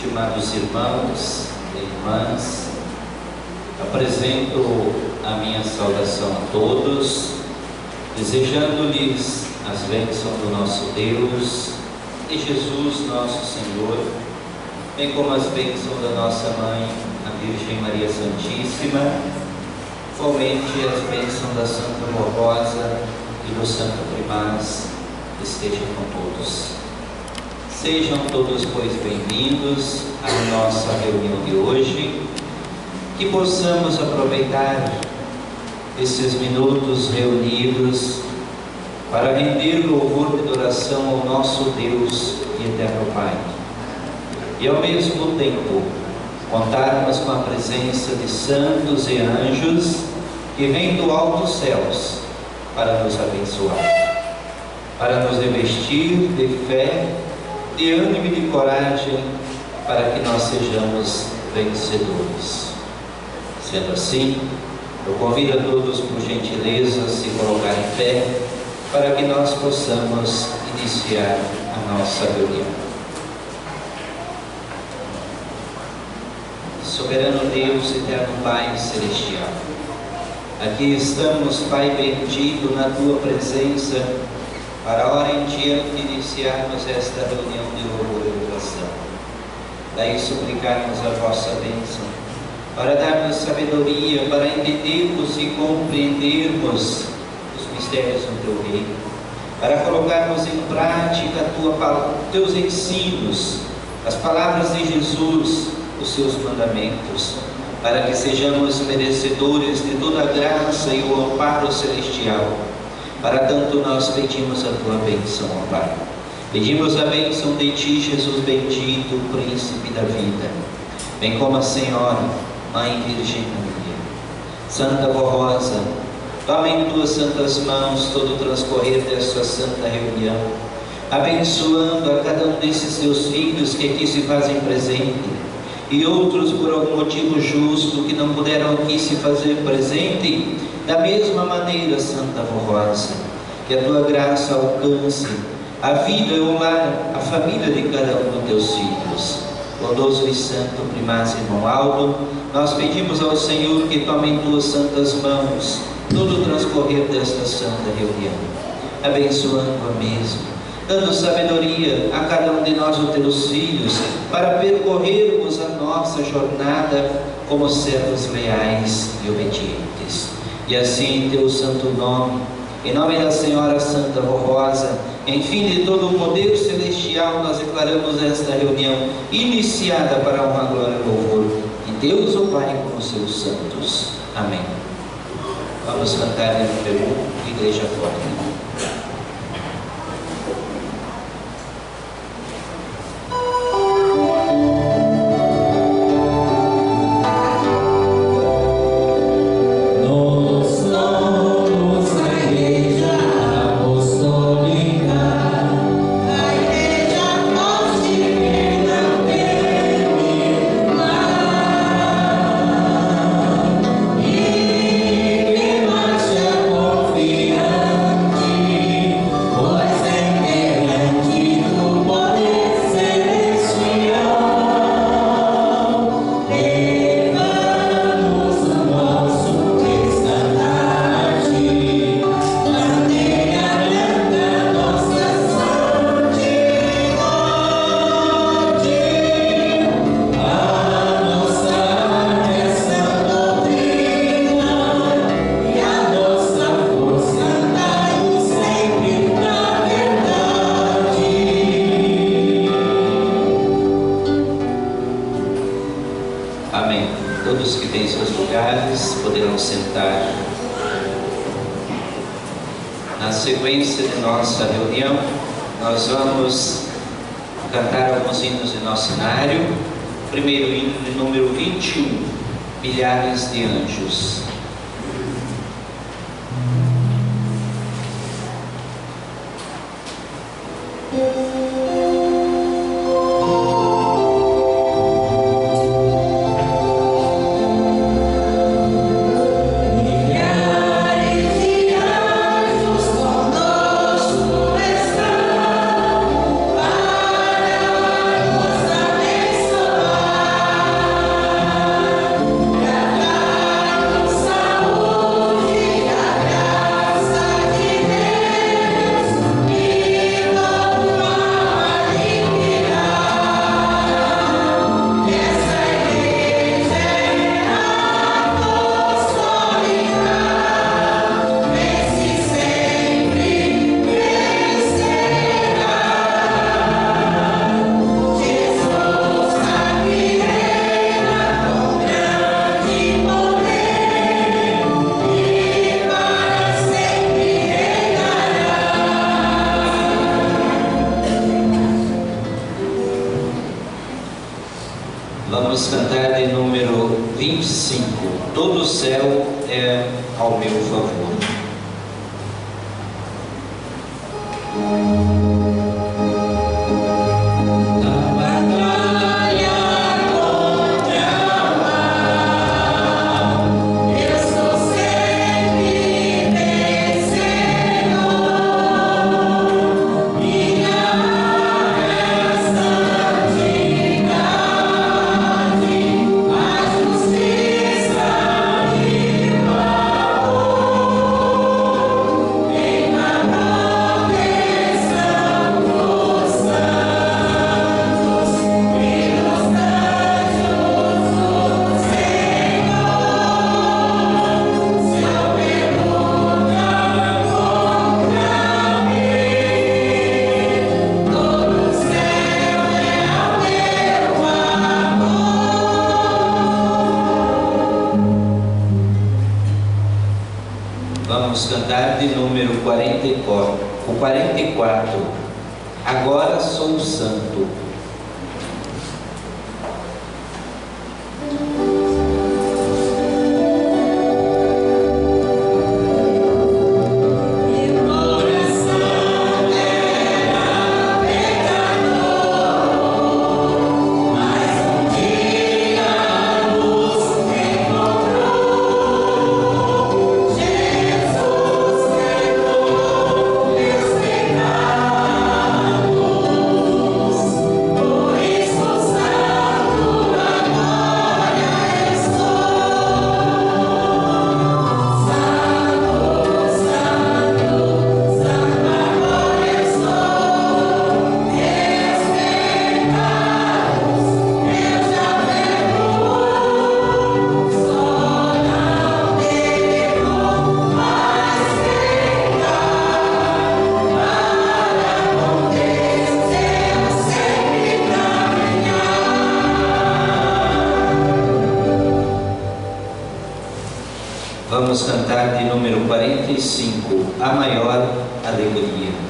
Estimados irmãos e irmãs, apresento a minha saudação a todos, desejando-lhes as bênçãos do nosso Deus e Jesus, nosso Senhor, bem como as bênçãos da nossa Mãe, a Virgem Maria Santíssima, igualmente as bênçãos da Santa Morrosa e do Santo Primaz estejam com todos. Sejam todos, pois, bem-vindos à nossa reunião de hoje, que possamos aproveitar esses minutos reunidos para render louvor e adoração ao nosso Deus e eterno Pai, e ao mesmo tempo contarmos com a presença de santos e anjos que vêm do alto dos céus para nos abençoar, para nos revestir de fé, de ânimo e de coragem, para que nós sejamos vencedores. Sendo assim, eu convido a todos, por gentileza, a se colocar em pé, para que nós possamos iniciar a nossa reunião. Soberano Deus, eterno Pai celestial, aqui estamos, Pai bendito, na Tua presença, para a hora em diante iniciarmos esta reunião de louvor e oração. Daí suplicarmos a vossa bênção, para darmos sabedoria, para entendermos e compreendermos os mistérios do Teu reino, para colocarmos em prática Teus ensinos, as palavras de Jesus, os Seus mandamentos, para que sejamos merecedores de toda a graça e o amparo celestial. Para tanto nós pedimos a Tua bênção, ó Pai. Pedimos a bênção de Ti, Jesus bendito, Príncipe da vida, bem como a Senhora, Mãe Virgem Maria. Santa Morrosa, toma em Tuas santas mãos todo o transcorrer desta santa reunião, abençoando a cada um desses Teus filhos que aqui se fazem presente, e outros por algum motivo justo que não puderam aqui se fazer presente. Da mesma maneira, Santa Morrosa, que a Tua graça alcance a vida e o lar, a família de cada um dos Teus filhos. Bondoso e santo Primaz, irmão Aldo, nós pedimos ao Senhor que tome em Tuas santas mãos todo o transcorrer desta santa reunião, abençoando a mesma, dando sabedoria a cada um de nós, os Teus filhos, para percorrermos a nossa jornada como servos leais e obedientes. E assim, em Teu santo nome, em nome da Senhora Santa Morrosa, em fim de todo o poder celestial, nós declaramos esta reunião iniciada para a honra, glória e louvor de Deus, o Pai, com os Seus santos. Amém. Vamos cantar em Peru, Igreja Forte. Na sequência de nossa reunião, nós vamos cantar alguns hinos de nosso cenário. Primeiro hino de número 21, Milhares de Anjos. Para nos abençoar. Vamos cantar de número 25. Todo o céu é ao meu favor. Vamos cantar de número 44. Agora sou santo. Vamos cantar de número 45, a maior alegria.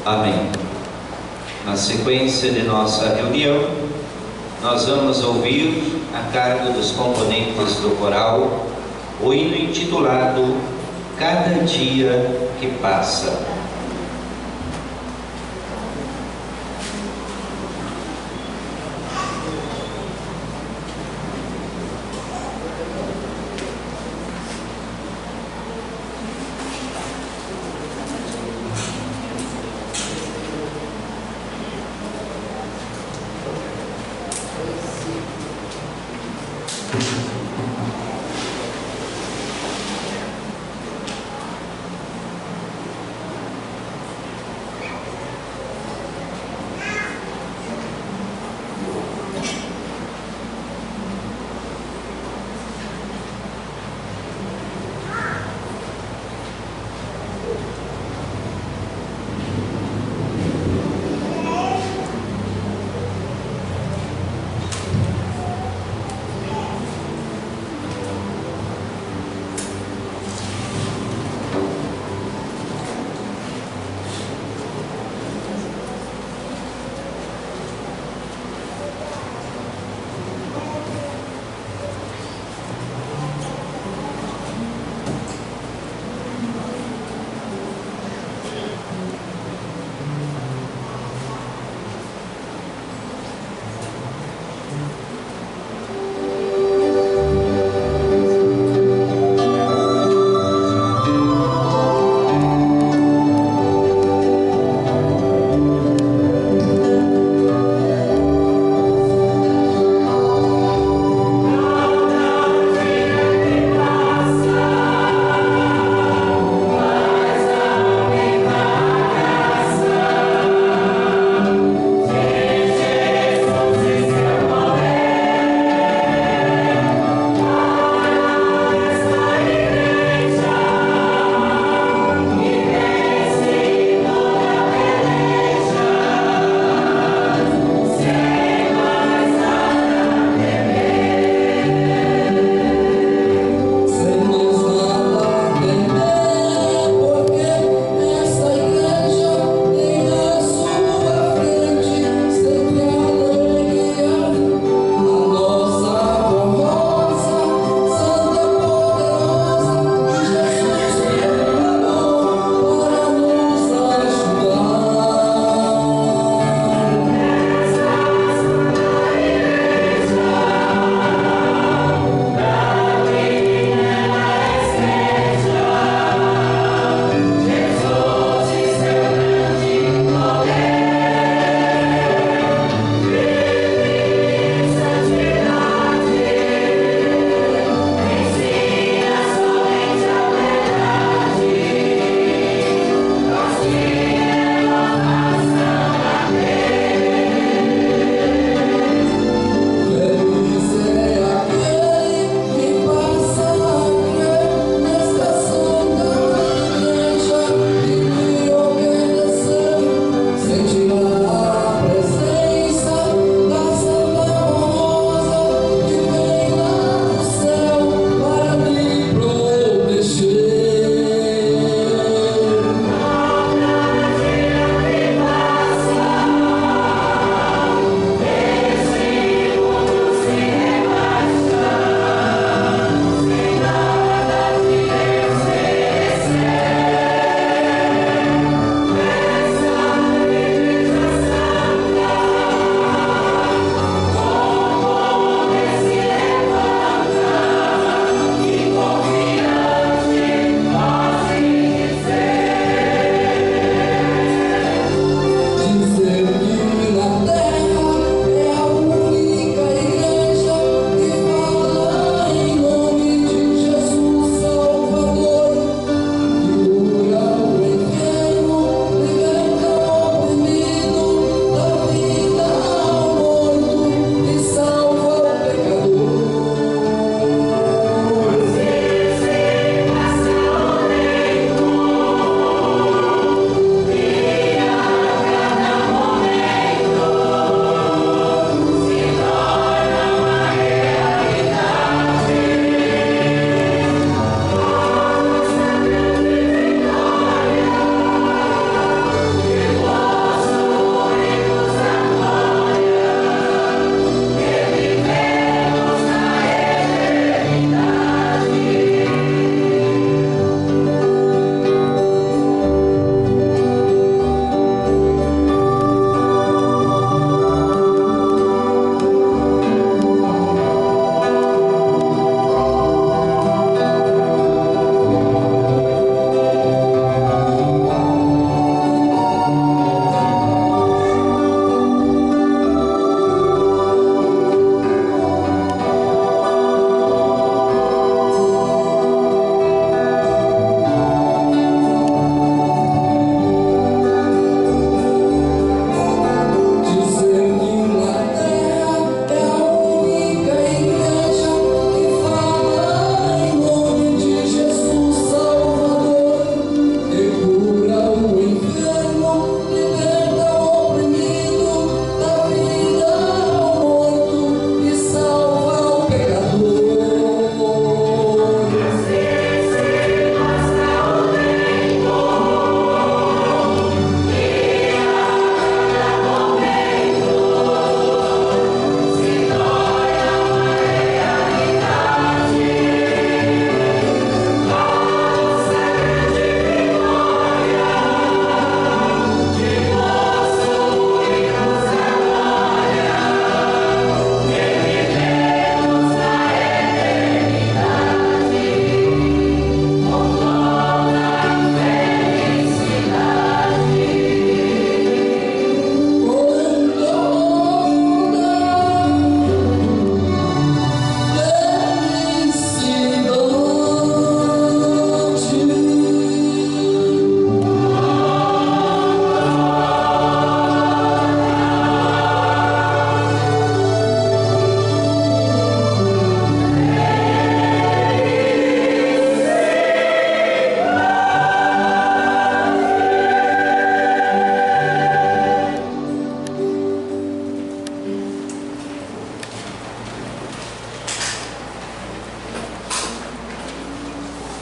Amém. Na sequência de nossa reunião, nós vamos ouvir, a cargo dos componentes do coral, o hino intitulado Cada Dia que Passa.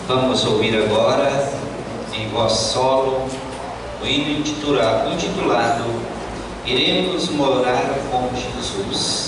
Vamos ouvir agora, em voz solo, o hino intitulado Iremos Morar com Jesus.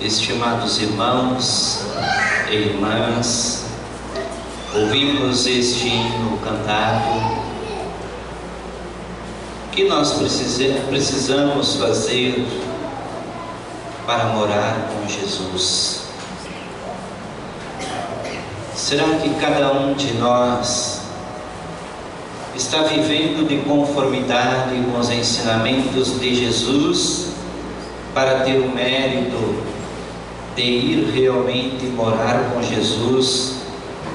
Estimados irmãos e irmãs, ouvimos este hino cantado. O que nós precisamos fazer para morar com Jesus? Será que cada um de nós está vivendo de conformidade com os ensinamentos de Jesus para ter o mérito de ir realmente morar com Jesus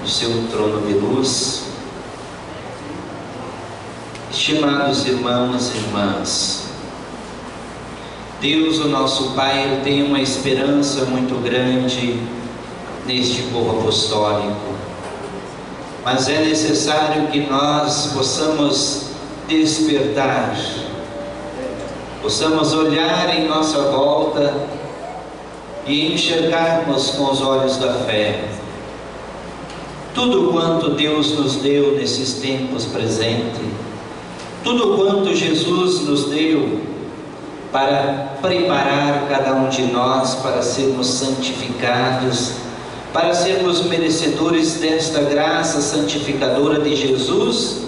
no seu trono de luz? Estimados irmãos e irmãs, Deus, o nosso Pai, tem uma esperança muito grande neste povo apostólico, mas é necessário que nós possamos despertar, possamos olhar em nossa volta e enxergarmos com os olhos da fé tudo quanto Deus nos deu nesses tempos presentes, tudo quanto Jesus nos deu para preparar cada um de nós para sermos santificados, para sermos merecedores desta graça santificadora de Jesus,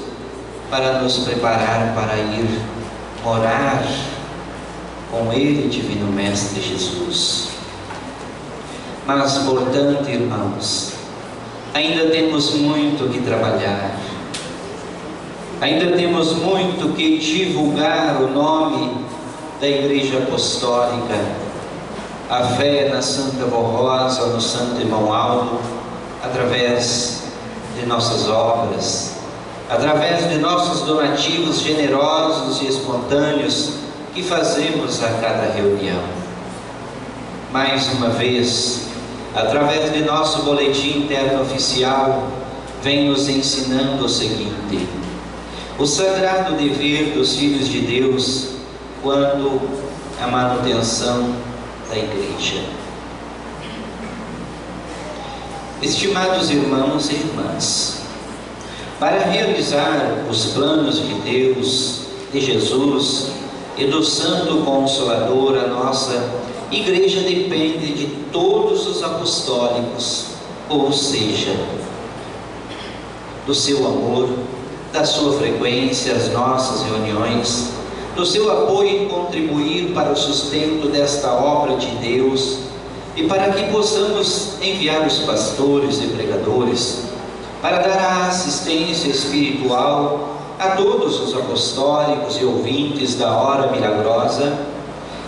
para nos preparar para ir morar com Ele, Divino Mestre Jesus. Mas, portanto, irmãos, ainda temos muito que trabalhar, ainda temos muito que divulgar o nome da Igreja Apostólica, a fé na Santa Vó Rosa, no Santo Irmão Aldo, através de nossas obras, através de nossos donativos generosos e espontâneos que fazemos a cada reunião. Mais uma vez, através de nosso boletim interno oficial, vem nos ensinando o seguinte: o sagrado dever dos filhos de Deus quanto à manutenção da Igreja. Estimados irmãos e irmãs, para realizar os planos de Deus, de Jesus e do Santo Consolador, a nossa Igreja depende de todos os apostólicos, ou seja, do seu amor, da sua frequência às nossas reuniões, do seu apoio em contribuir para o sustento desta obra de Deus e para que possamos enviar os pastores e pregadores para dar a assistência espiritual a todos os apostólicos e ouvintes da hora milagrosa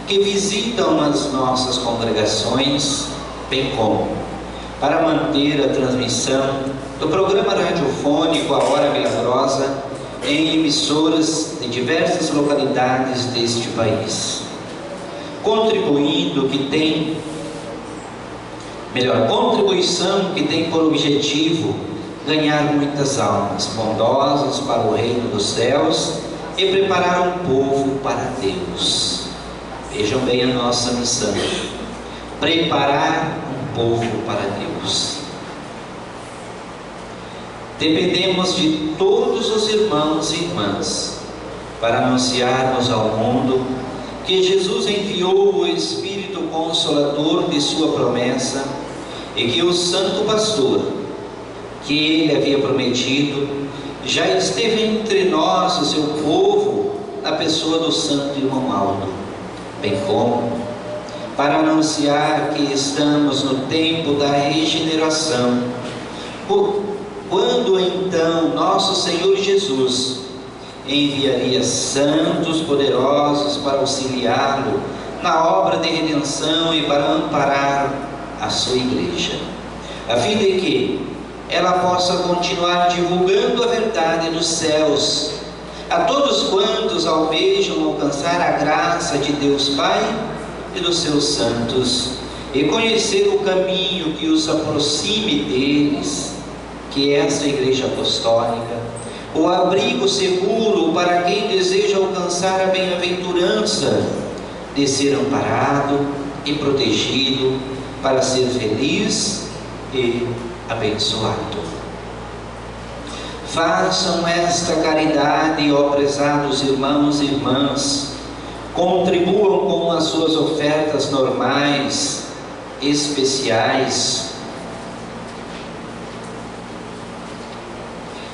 que visitam as nossas congregações, bem como para manter a transmissão do programa radiofônico A Hora Milagrosa em emissoras de diversas localidades deste país, contribuição que tem por objetivo ganhar muitas almas bondosas para o reino dos céus e preparar um povo para Deus. Vejam bem a nossa missão: preparar um povo para Deus. Dependemos de todos os irmãos e irmãs para anunciarmos ao mundo que Jesus enviou o Espírito Consolador de sua promessa e que o Santo Pastor, que Ele havia prometido, já esteve entre nós, o seu povo, na pessoa do Santo Irmão Aldo, bem como para anunciar que estamos no tempo da regeneração, quando então nosso Senhor Jesus enviaria santos poderosos para auxiliá-lo na obra de redenção e para amparar a sua igreja, a fim de que ela possa continuar divulgando a verdade dos céus a todos quantos almejam alcançar a graça de Deus Pai e dos seus santos e conhecer o caminho que os aproxime deles, que é esta Igreja Apostólica, o abrigo seguro para quem deseja alcançar a bem-aventurança de ser amparado e protegido para ser feliz e abençoado. Façam esta caridade, ó prezados irmãos e irmãs, contribuam com as suas ofertas normais especiais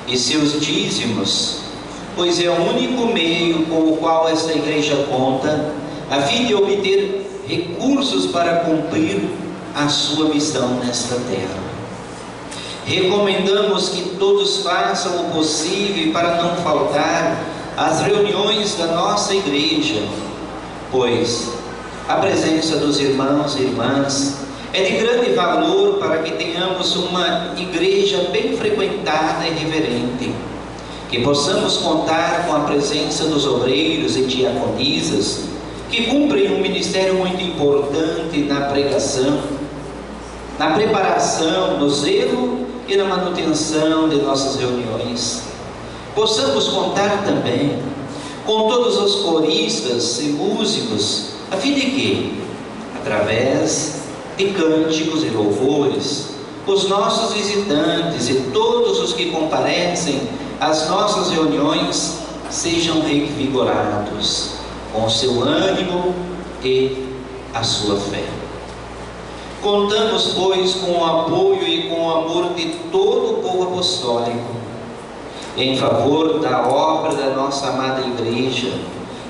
e seus dízimos, pois é o único meio com o qual esta igreja conta a fim de obter recursos para cumprir a sua missão nesta terra. Recomendamos que todos façam o possível para não faltar às reuniões da nossa igreja, pois a presença dos irmãos e irmãs é de grande valor para que tenhamos uma igreja bem frequentada e reverente, que possamos contar com a presença dos obreiros e diaconisas, que cumprem um ministério muito importante na pregação, na preparação, no zelo e na manutenção de nossas reuniões. Possamos contar também com todos os coristas e músicos, a fim de que, através de cânticos e louvores, os nossos visitantes e todos os que comparecem às nossas reuniões sejam revigorados com o seu ânimo e a sua fé. Contamos, pois, com o apoio e com o amor de todo o povo apostólico em favor da obra da nossa amada igreja,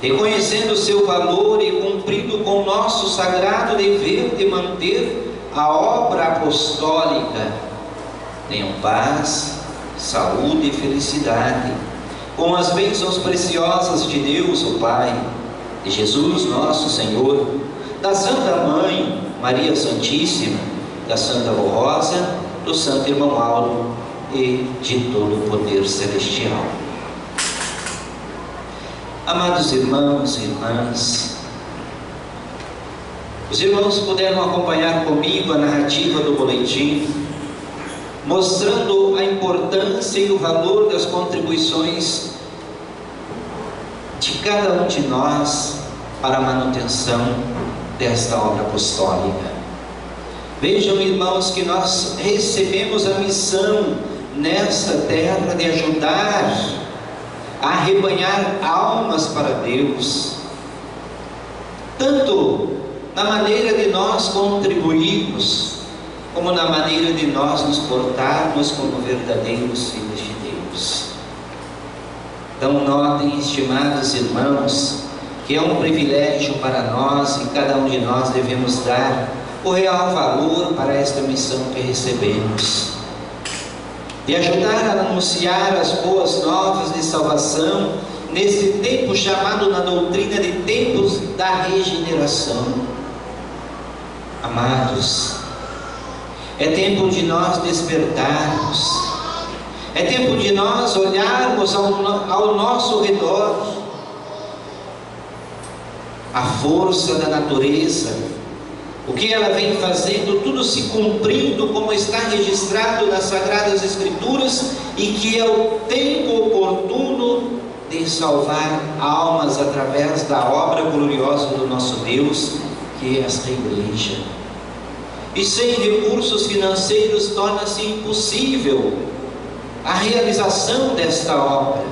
reconhecendo o seu valor e cumprindo com o nosso sagrado dever de manter a obra apostólica. Tenham paz, saúde e felicidade, com as bênçãos preciosas de Deus, o Pai, de Jesus nosso Senhor, da Santa Mãe, Maria Santíssima, da Santa Rosa, do Santo Irmão Mauro e de todo o poder celestial. Amados irmãos e irmãs, os irmãos puderam acompanhar comigo a narrativa do boletim, mostrando a importância e o valor das contribuições de cada um de nós para a manutenção desta obra apostólica. Vejam, irmãos, que nós recebemos a missão nesta terra de ajudar a arrebanhar almas para Deus, tanto na maneira de nós contribuirmos, como na maneira de nós nos portarmos como verdadeiros filhos de Deus. Então notem, estimados irmãos, que é um privilégio para nós e cada um de nós devemos dar o real valor para esta missão que recebemos, de ajudar a anunciar as boas novas de salvação nesse tempo chamado na doutrina de tempos da regeneração. Amados, é tempo de nós despertarmos, é tempo de nós olharmos ao nosso redor, a força da natureza, o que ela vem fazendo, tudo se cumprindo como está registrado nas Sagradas Escrituras, e que é o tempo oportuno de salvar almas através da obra gloriosa do nosso Deus, que é esta igreja. E sem recursos financeiros torna-se impossível a realização desta obra,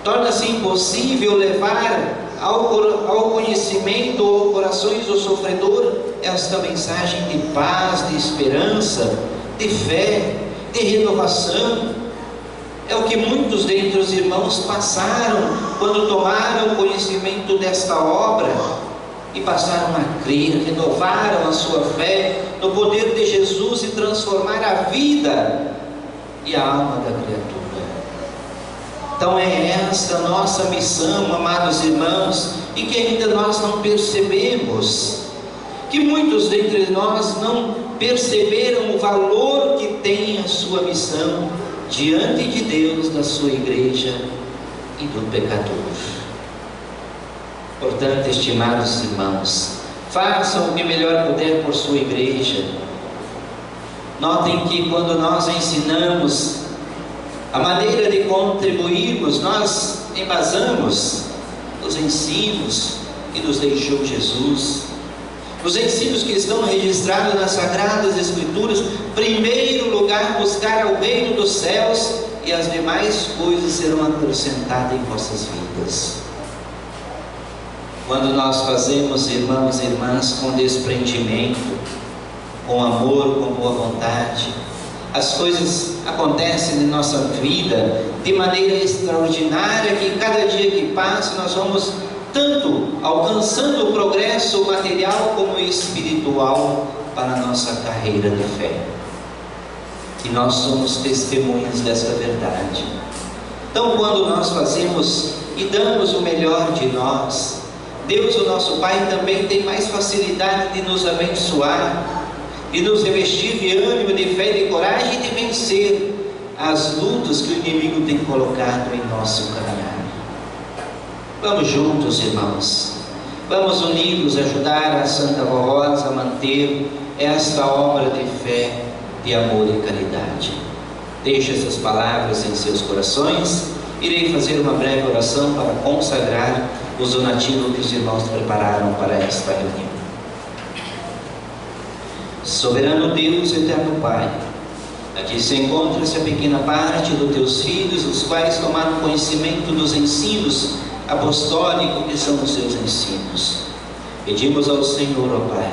torna-se impossível levar ao conhecimento ou corações do sofredor esta mensagem de paz, de esperança, de fé, de renovação. É o que muitos dentre os irmãos passaram quando tomaram conhecimento desta obra e passaram a crer, renovaram a sua fé no poder de Jesus e transformar a vida e a alma da criatura. Então é esta nossa missão, amados irmãos, e que ainda nós não percebemos, que muitos dentre nós não perceberam o valor que tem a sua missão diante de Deus, da sua igreja e do pecador. Portanto, estimados irmãos, façam o que melhor puder por sua igreja. Notem que quando nós ensinamos a maneira de contribuirmos, nós embasamos os ensinos que nos deixou Jesus, os ensinos que estão registrados nas Sagradas Escrituras. Primeiro lugar, buscar ao reino dos céus, e as demais coisas serão acrescentadas em vossas vidas. Quando nós fazemos, irmãos e irmãs, com desprendimento, com amor, com boa vontade. As coisas acontecem na nossa vida de maneira extraordinária, que cada dia que passa nós vamos tanto alcançando o progresso material como espiritual para a nossa carreira de fé. E nós somos testemunhas dessa verdade. Então, quando nós fazemos e damos o melhor de nós, Deus, o nosso Pai, também tem mais facilidade de nos abençoar, de nos revestir de ânimo, de fé e de coragem e de vencer as lutas que o inimigo tem colocado em nosso caminhar. Vamos juntos, irmãos. Vamos unidos ajudar a Santa Vó Rosa a manter esta obra de fé, de amor e caridade. Deixe essas palavras em seus corações. Irei fazer uma breve oração para consagrar os donativos que os irmãos prepararam para esta reunião. Soberano Deus, eterno Pai, aqui se encontra essa pequena parte dos teus filhos, os quais tomaram conhecimento dos ensinos apostólicos que são os seus ensinos. Pedimos ao Senhor, ó Pai,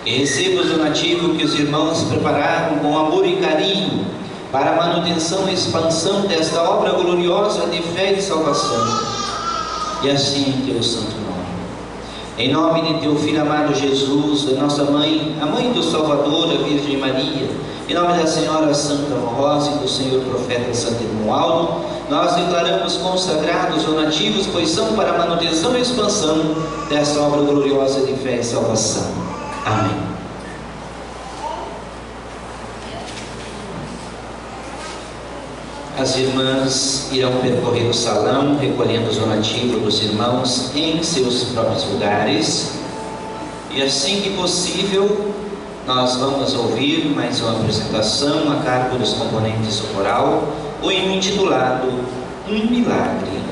que receba os donativos que os irmãos prepararam com amor e carinho para a manutenção e expansão desta obra gloriosa de fé e salvação. E assim em teu santo nome. Em nome de teu Filho amado Jesus, da nossa mãe, a mãe do Salvador, a Virgem Maria, em nome da Senhora Santa Rosa e do Senhor Profeta Santo Romualdo, nós declaramos consagrados donativos, pois são para a manutenção e expansão dessa obra gloriosa de fé e salvação. Amém. As irmãs irão percorrer o salão, recolhendo os donativos dos irmãos em seus próprios lugares. E assim que possível, nós vamos ouvir mais uma apresentação a cargo dos componentes do coral, o hino intitulado Um Milagre.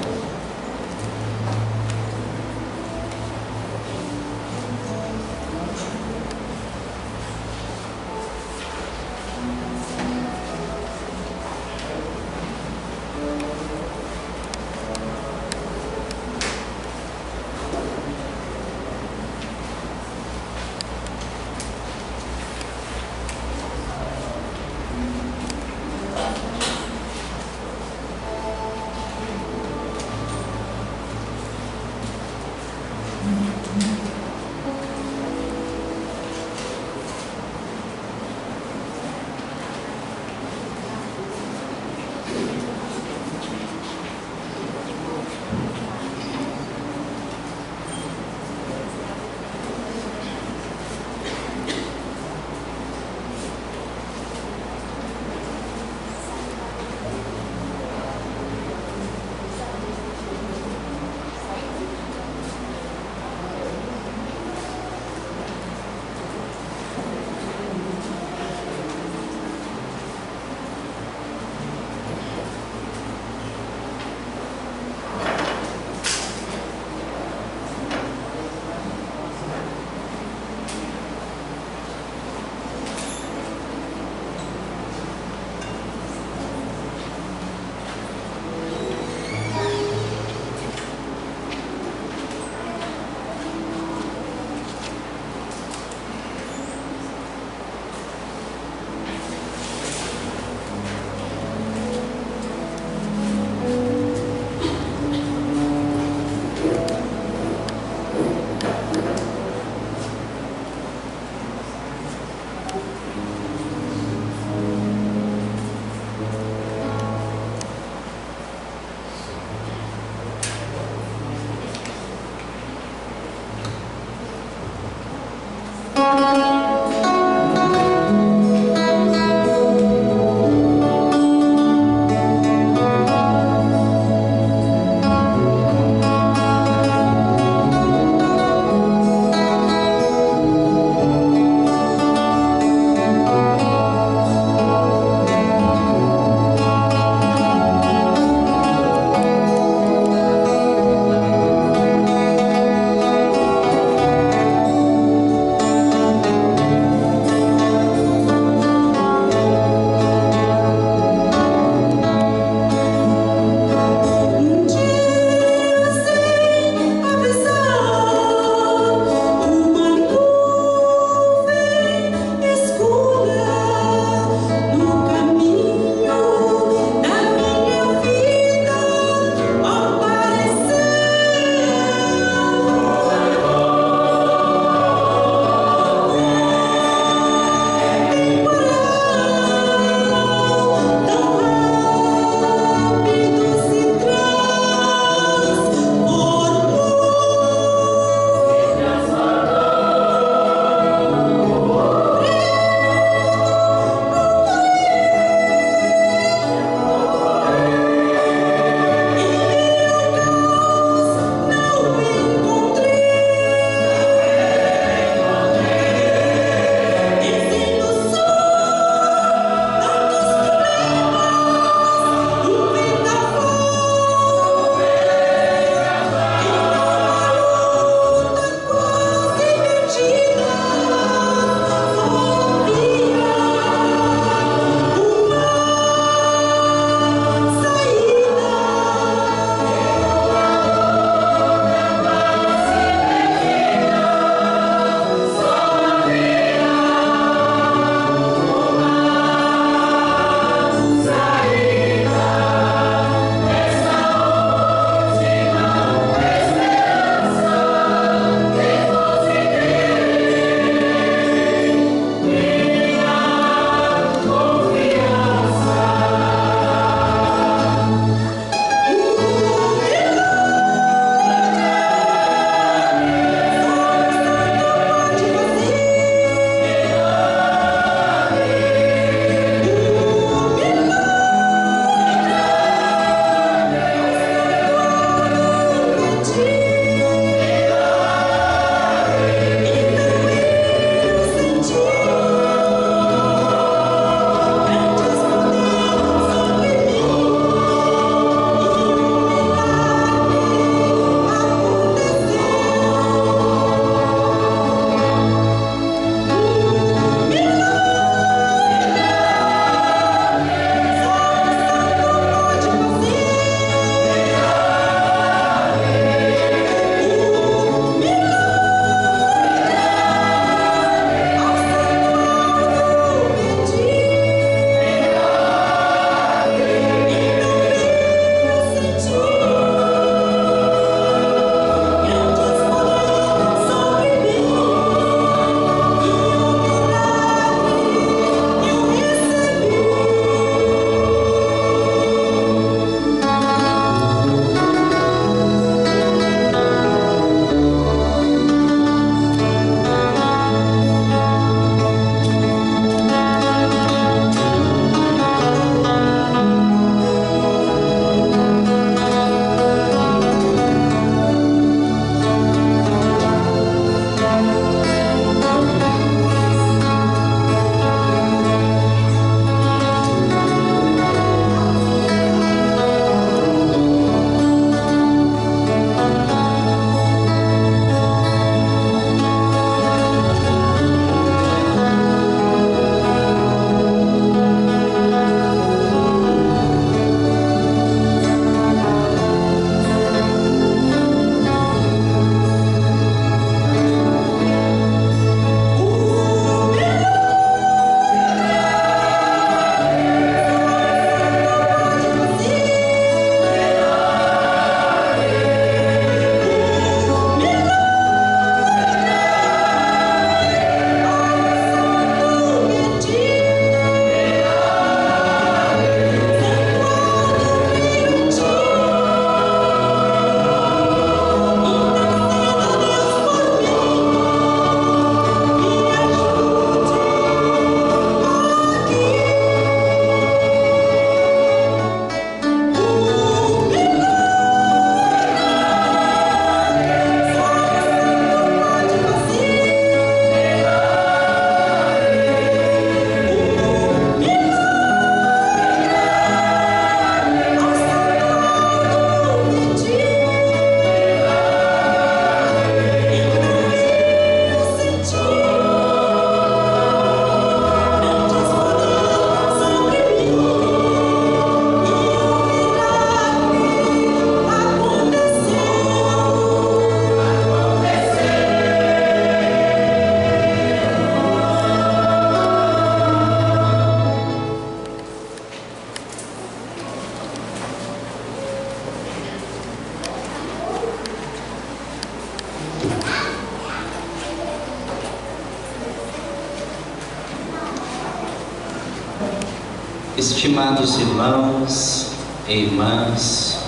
Estimados irmãos e irmãs,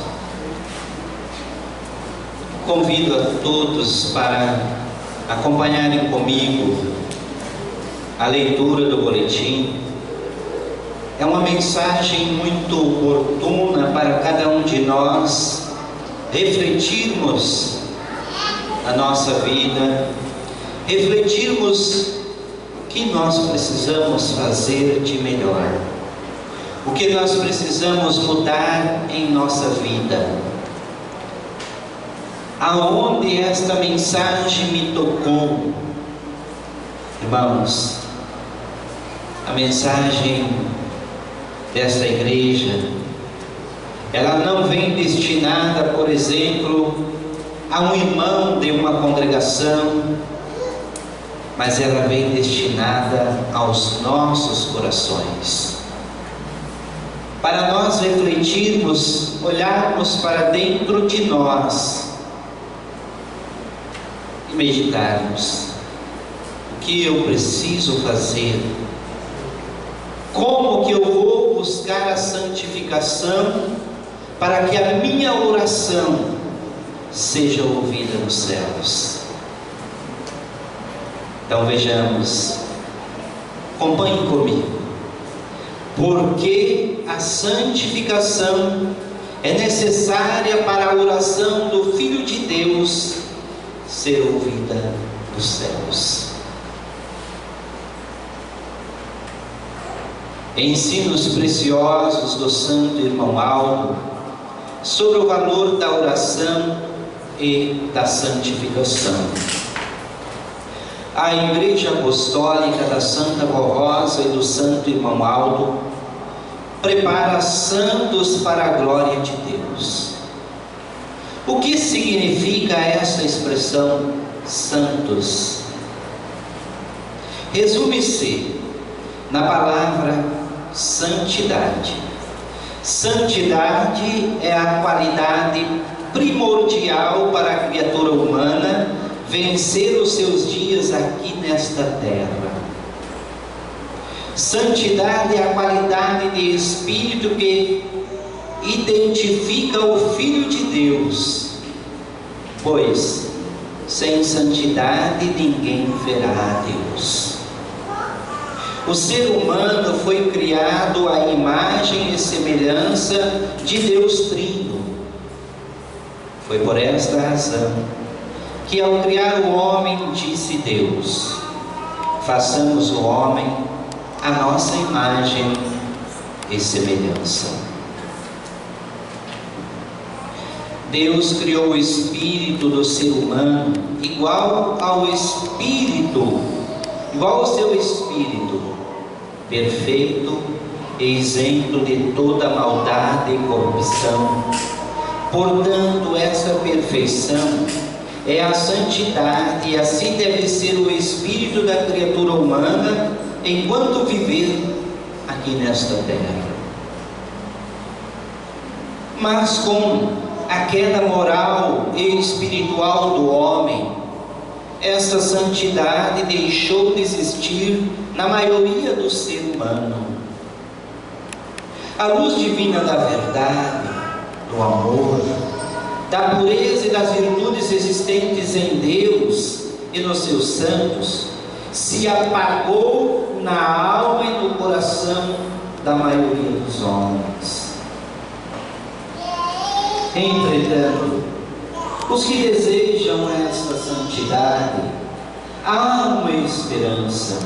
convido a todos para acompanharem comigo a leitura do boletim. É uma mensagem muito oportuna para cada um de nós refletirmos a nossa vida, refletirmos o que nós precisamos fazer de melhor, o que nós precisamos mudar em nossa vida. Aonde esta mensagem me tocou, irmãos, a mensagem desta igreja, ela não vem destinada, por exemplo, a um irmão de uma congregação, mas ela vem destinada aos nossos corações, para nós refletirmos, olharmos para dentro de nós e meditarmos: o que eu preciso fazer? Como que eu vou buscar a santificação para que a minha oração seja ouvida nos céus? Então vejamos, acompanhe comigo. Porque a santificação é necessária para a oração do Filho de Deus ser ouvida dos céus. Ensinos preciosos do Santo Irmão Aldo sobre o valor da oração e da santificação. A Igreja Apostólica da Santa Rosa e do Santo Irmão Aldo prepara santos para a glória de Deus. O que significa essa expressão santos? Resume-se na palavra santidade. Santidade é a qualidade primordial para a criatura humana vencer os seus dias aqui nesta terra. Santidade é a qualidade de espírito que identifica o Filho de Deus, pois sem santidade ninguém verá a Deus. O ser humano foi criado à imagem e semelhança de Deus Trino. Foi por esta razão que, ao criar o homem, disse Deus: façamos o homem à nossa imagem e semelhança. Deus criou o espírito do ser humano igual ao seu espírito, perfeito e isento de toda maldade e corrupção. Portanto, essa perfeição é a santidade, e assim deve ser o espírito da criatura humana enquanto viver aqui nesta terra. Mas com a queda moral e espiritual do homem, essa santidade deixou de existir na maioria do ser humano. A luz divina da verdade, do amor, da pureza e das virtudes existentes em Deus e nos seus santos se apagou na alma e no coração da maioria dos homens. Entretanto, os que desejam esta santidade, há uma esperança: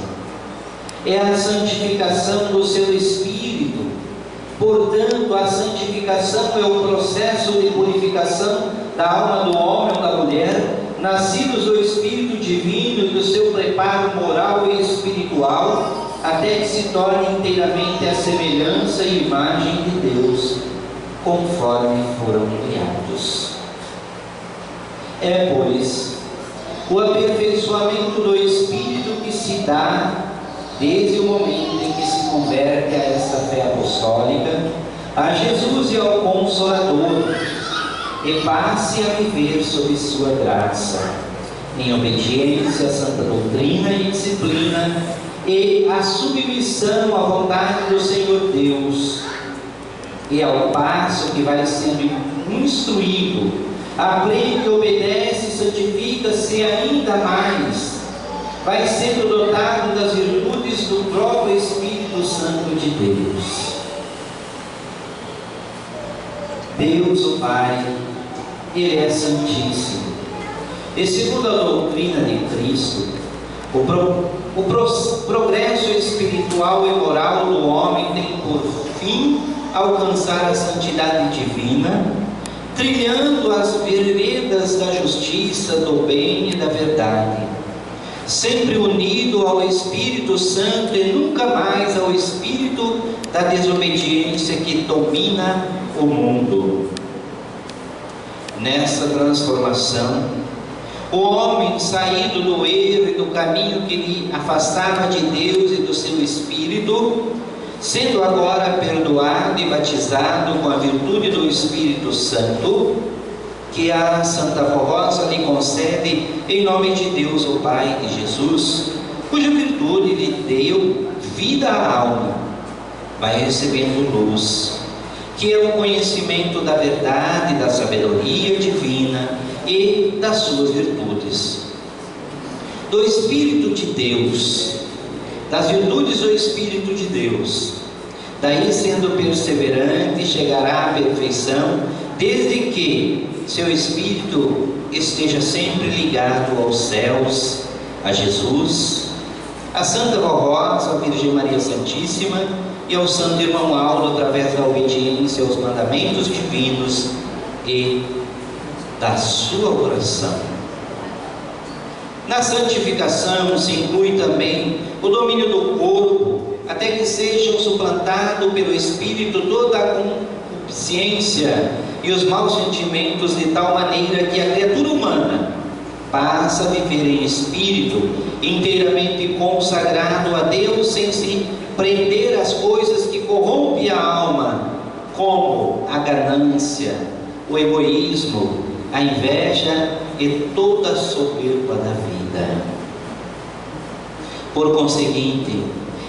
é a santificação do seu espírito. Portanto, a santificação é o processo de purificação da alma do homem ou da mulher, nascidos do Espírito Divino e do seu preparo moral e espiritual, até que se torne inteiramente a semelhança e imagem de Deus, conforme foram criados. É, pois, o aperfeiçoamento do Espírito que se dá desde o momento em que se converte a esta fé apostólica, a Jesus e ao Consolador, e passe a viver sob sua graça, em obediência à santa doutrina e disciplina, e a submissão à vontade do Senhor Deus. E ao passo que vai sendo instruído, aprende, obedece, santifica-se ainda mais, vai sendo dotado das virtudes do próprio Espírito Santo de Deus. Deus, o Pai, Ele é santíssimo. E segundo a doutrina de Cristo, o progresso espiritual e moral do homem tem por fim alcançar a santidade divina, trilhando as veredas da justiça, do bem e da verdade, sempre unido ao Espírito Santo e nunca mais ao espírito da desobediência que domina o mundo. Nessa transformação, o homem, saído do erro e do caminho que lhe afastava de Deus e do seu Espírito, sendo agora perdoado e batizado com a virtude do Espírito Santo, que a Santa Rosa lhe concede em nome de Deus, o Pai, de Jesus, cuja virtude lhe deu vida à alma, vai recebendo luz, que é o conhecimento da verdade, da sabedoria divina e das suas virtudes. Do Espírito de Deus, das virtudes do Espírito de Deus, daí sendo perseverante, chegará à perfeição, desde que seu Espírito esteja sempre ligado aos céus, a Jesus, a Santa Rosa, a Virgem Maria Santíssima e ao Santo Irmão Aldo, através da obediência aos mandamentos divinos e da sua oração. Na santificação se inclui também o domínio do corpo, até que sejam suplantado pelo Espírito toda a concupiscência e os maus sentimentos, de tal maneira que a criatura humana passa a viver em espírito, inteiramente consagrado a Deus, sem se prender às coisas que corrompem a alma, como a ganância, o egoísmo, a inveja e toda a soberba da vida. Por conseguinte,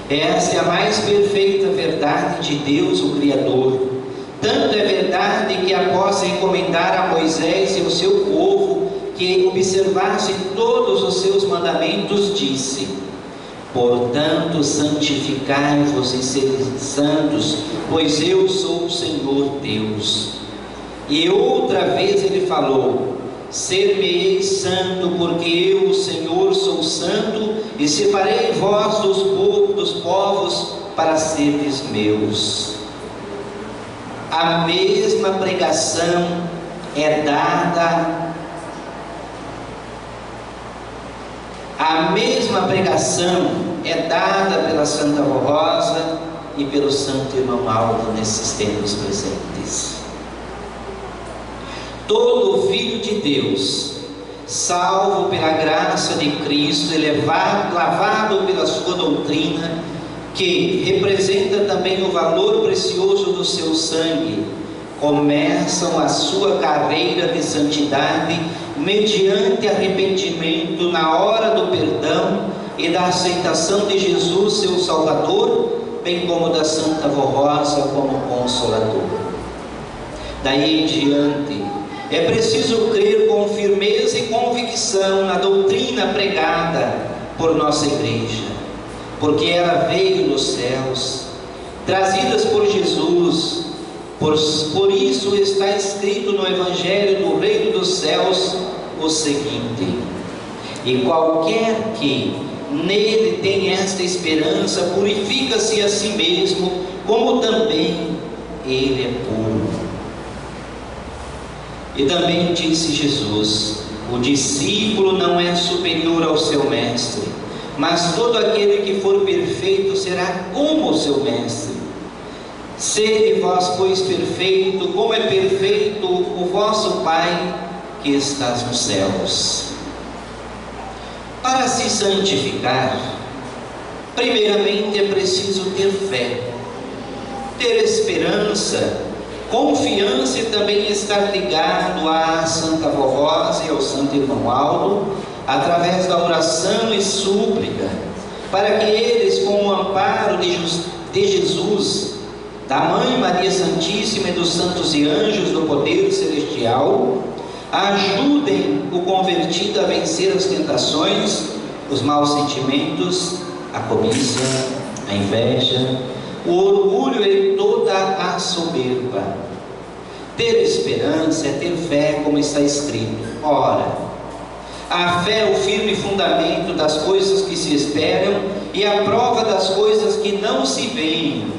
essa é a mais perfeita verdade de Deus, o Criador. Tanto é verdade que, após encomendar a Moisés e o seu povo que observassem todos os seus mandamentos, disse: portanto, santificai-vos e sede santos, pois eu sou o Senhor Deus. E outra vez ele falou: ser-me-eis santo, porque eu, o Senhor, sou santo, e separei vós dos povos para seres meus. A mesma pregação é dada, pela Santa Rosa e pelo Santo Irmão Aldo nesses tempos presentes. Todo filho de Deus, salvo pela graça de Cristo e lavado pela sua doutrina, que representa também o valor precioso do seu sangue, começam a sua carreira de santidade mediante arrependimento na hora do perdão e da aceitação de Jesus, seu Salvador, bem como da Santa Rosa como Consolador. Daí em diante, é preciso crer com firmeza e convicção na doutrina pregada por nossa Igreja, porque ela veio dos céus, trazidas por Jesus. Por isso está escrito no Evangelho do Reino dos Céus o seguinte: e qualquer que nele tem esta esperança, purifica-se a si mesmo, como também ele é puro. E também disse Jesus: o discípulo não é superior ao seu mestre, mas todo aquele que for perfeito será como o seu mestre. Sede vós, pois, perfeito, como é perfeito o vosso Pai que estás nos céus. Para se santificar, primeiramente é preciso ter fé, ter esperança, confiança e também estar ligado à Santa Rosa e ao Santo Irmão Aldo, através da oração e súplica, para que eles, com o amparo de Jesus, da Mãe Maria Santíssima e dos santos e anjos do poder celestial, ajudem o convertido a vencer as tentações, os maus sentimentos, a cobiça, a inveja, o orgulho e toda a soberba. Ter esperança é ter fé, como está escrito. Ora, a fé é o firme fundamento das coisas que se esperam e a prova das coisas que não se veem.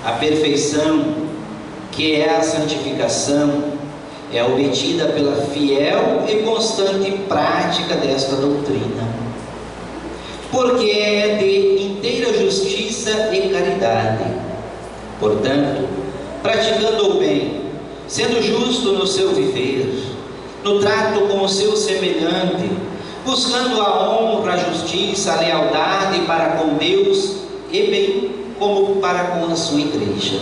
A perfeição, que é a santificação, é obtida pela fiel e constante prática desta doutrina, porque é de inteira justiça e caridade. Portanto, praticando o bem, sendo justo no seu viver, no trato com o seu semelhante, buscando a honra, a justiça, a lealdade para com Deus e bem como para com a sua igreja,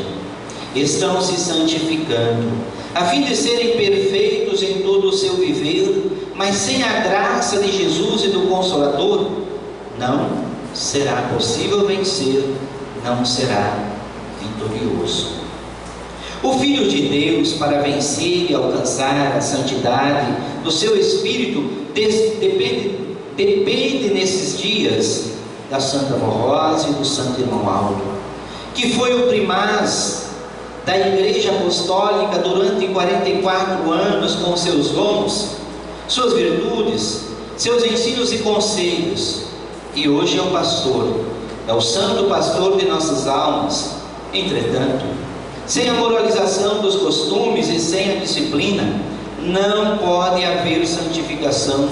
estão se santificando, a fim de serem perfeitos em todo o seu viver, mas sem a graça de Jesus e do Consolador, não será possível vencer, não será vitorioso. O Filho de Deus, para vencer e alcançar a santidade do seu Espírito, depende nesses dias da Santa Rosa e do Santo Irmão Aldo, que foi o primaz da Igreja Apostólica durante 44 anos, com seus dons, suas virtudes, seus ensinos e conselhos, e hoje é o pastor, é o santo pastor de nossas almas. Entretanto, sem a moralização dos costumes e sem a disciplina, não pode haver santificação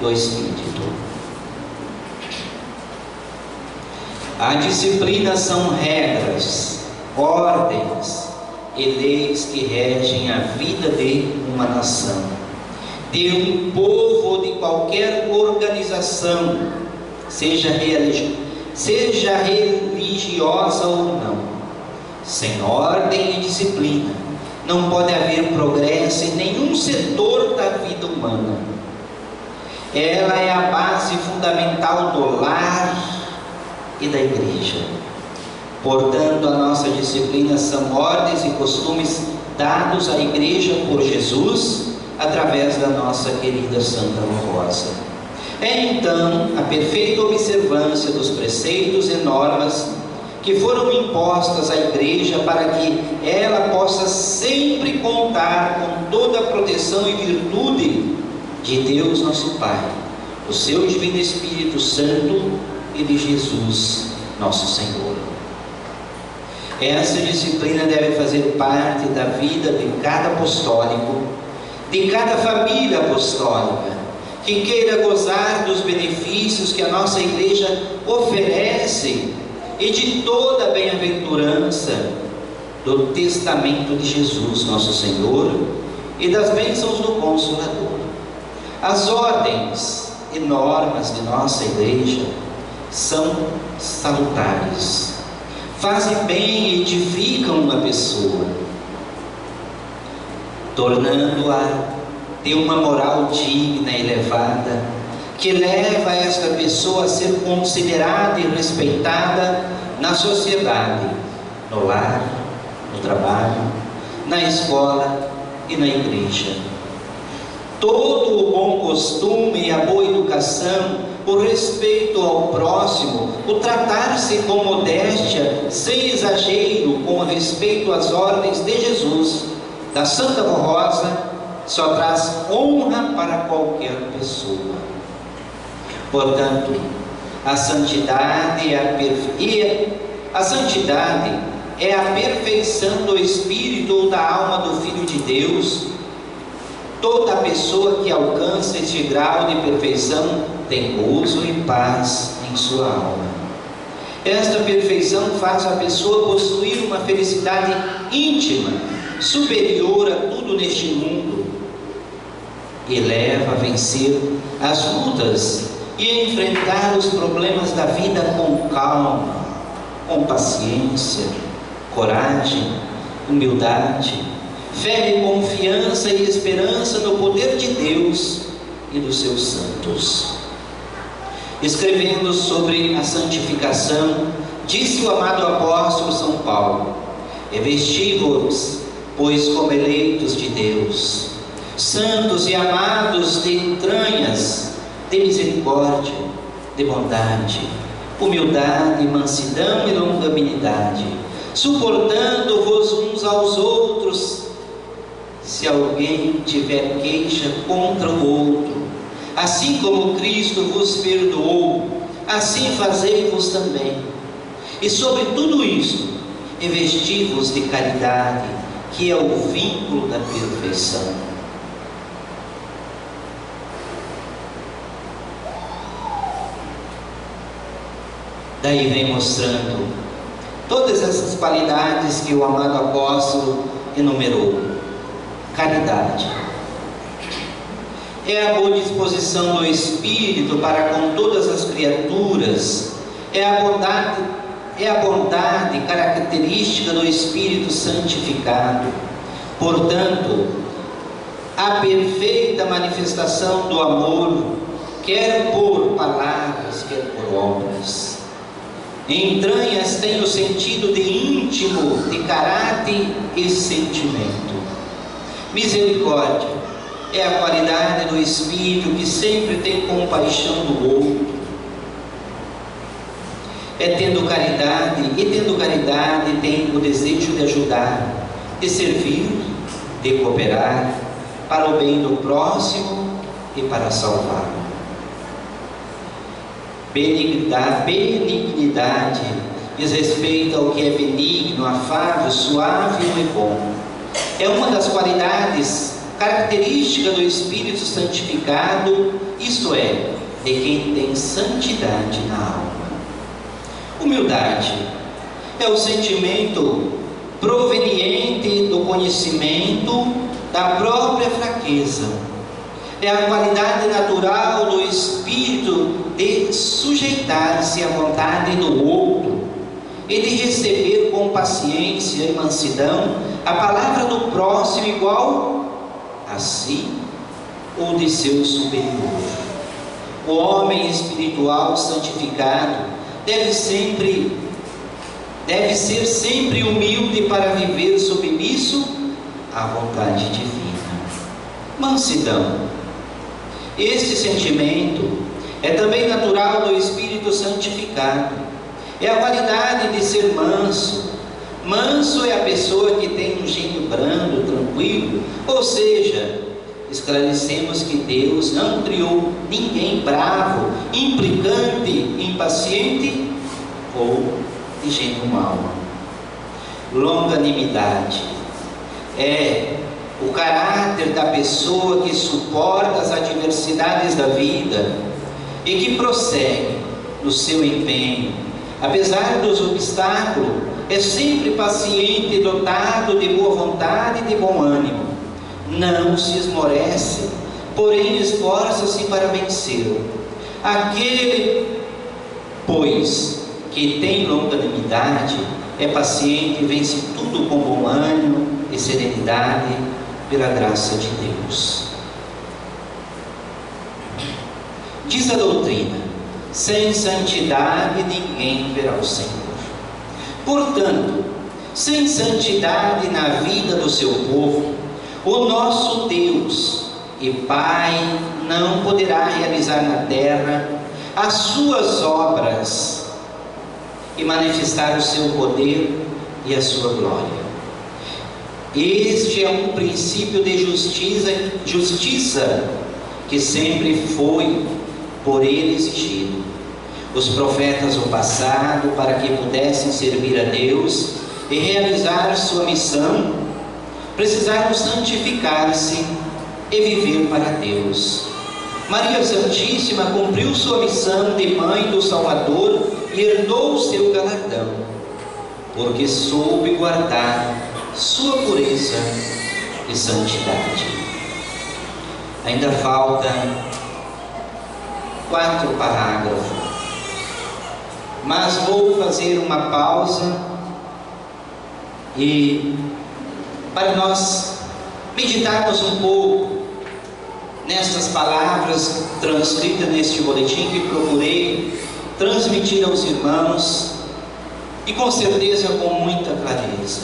do Espírito. A disciplina são regras, ordens e leis que regem a vida de uma nação, de um povo ou de qualquer organização, seja religiosa ou não. Sem ordem e disciplina, não pode haver progresso em nenhum setor da vida humana. Ela é a base fundamental do lar e da igreja. Portanto, a nossa disciplina são ordens e costumes dados à igreja por Jesus, através da nossa querida Santa Rosa. É então a perfeita observância dos preceitos e normas que foram impostas à igreja para que ela possa sempre contar com toda a proteção e virtude de Deus nosso Pai, do seu Divino Espírito Santo e de Jesus nosso Senhor. Essa disciplina deve fazer parte da vida de cada apostólico, de cada família apostólica, que queira gozar dos benefícios que a nossa igreja oferece e de toda a bem-aventurança do testamento de Jesus nosso Senhor e das bênçãos do Consolador. As ordens e normas de nossa igreja são salutares, fazem bem e edificam uma pessoa, tornando-a ter uma moral digna e elevada, que leva esta pessoa a ser considerada e respeitada na sociedade, no lar, no trabalho, na escola e na igreja. Todo o bom costume e a boa educação, o respeito ao próximo, o tratar-se com modéstia, sem exagero, com respeito às ordens de Jesus, da Santa Rosa, só traz honra para qualquer pessoa. Portanto, a santidade é a perfeição do Espírito ou da alma do Filho de Deus. Toda pessoa que alcança este grau de perfeição tem gozo e paz em sua alma. Esta perfeição faz a pessoa possuir uma felicidade íntima, superior a tudo neste mundo, e leva a vencer as lutas e a enfrentar os problemas da vida com calma, com paciência, coragem, humildade, fé e confiança e esperança no poder de Deus e dos seus santos. Escrevendo sobre a santificação, disse o amado apóstolo São Paulo: revesti-vos, pois, como eleitos de Deus, santos e amados de entranhas, de misericórdia, de bondade, humildade, mansidão e longanimidade, suportando-vos uns aos outros, se alguém tiver queixa contra o outro. Assim como Cristo vos perdoou, assim fazei-vos também. E sobre tudo isso, revesti-vos de caridade, que é o vínculo da perfeição. Daí vem mostrando todas essas qualidades que o amado apóstolo enumerou. Caridade é a boa disposição do Espírito para com todas as criaturas, é a bondade característica do Espírito santificado. Portanto, a perfeita manifestação do amor, quer por palavras, quer por obras. Entranhas tem o sentido de íntimo, de caráter e sentimento. Misericórdia é a qualidade do Espírito que sempre tem compaixão do outro. É tendo caridade, e tendo caridade tem o desejo de ajudar, de servir, de cooperar, para o bem do próximo e para salvá-lo. Benignidade diz respeito ao que é benigno, afável, suave e bom. É uma das qualidades características do Espírito santificado, isto é, de quem tem santidade na alma. Humildade é o sentimento proveniente do conhecimento da própria fraqueza. É a qualidade natural do Espírito de sujeitar-se à vontade do outro e de receber com paciência e mansidão a palavra do próximo igual a si ou de seu superior. O homem espiritual santificado deve ser sempre humilde para viver submisso à vontade divina. Mansidão. Este sentimento é também natural do Espírito santificado. É a qualidade de ser manso. Manso é a pessoa que tem um jeito brando, tranquilo. Ou seja, esclarecemos que Deus não criou ninguém bravo, implicante, impaciente ou de jeito mau. Longanimidade é o caráter da pessoa que suporta as adversidades da vida e que prossegue no seu empenho, apesar dos obstáculos, é sempre paciente e dotado de boa vontade e de bom ânimo. Não se esmorece, porém esforça-se para vencê-lo. Aquele, pois, que tem longanimidade, é paciente e vence tudo com bom ânimo e serenidade, pela graça de Deus. Diz a doutrina: sem santidade ninguém verá o Senhor. Portanto, sem santidade na vida do seu povo, o nosso Deus e Pai não poderá realizar na terra as suas obras e manifestar o seu poder e a sua glória. Este é um princípio de justiça que sempre foi por ele exigido. Os profetas do passado, para que pudessem servir a Deus e realizar sua missão, precisaram santificar-se e viver para Deus. Maria Santíssima cumpriu sua missão de mãe do Salvador e herdou o seu galardão, porque soube guardar sua pureza e santidade. Ainda falta 4 parágrafos, mas vou fazer uma pausa e para nós meditarmos um pouco nestas palavras transcritas neste boletim que procurei transmitir aos irmãos, e com certeza com muita clareza,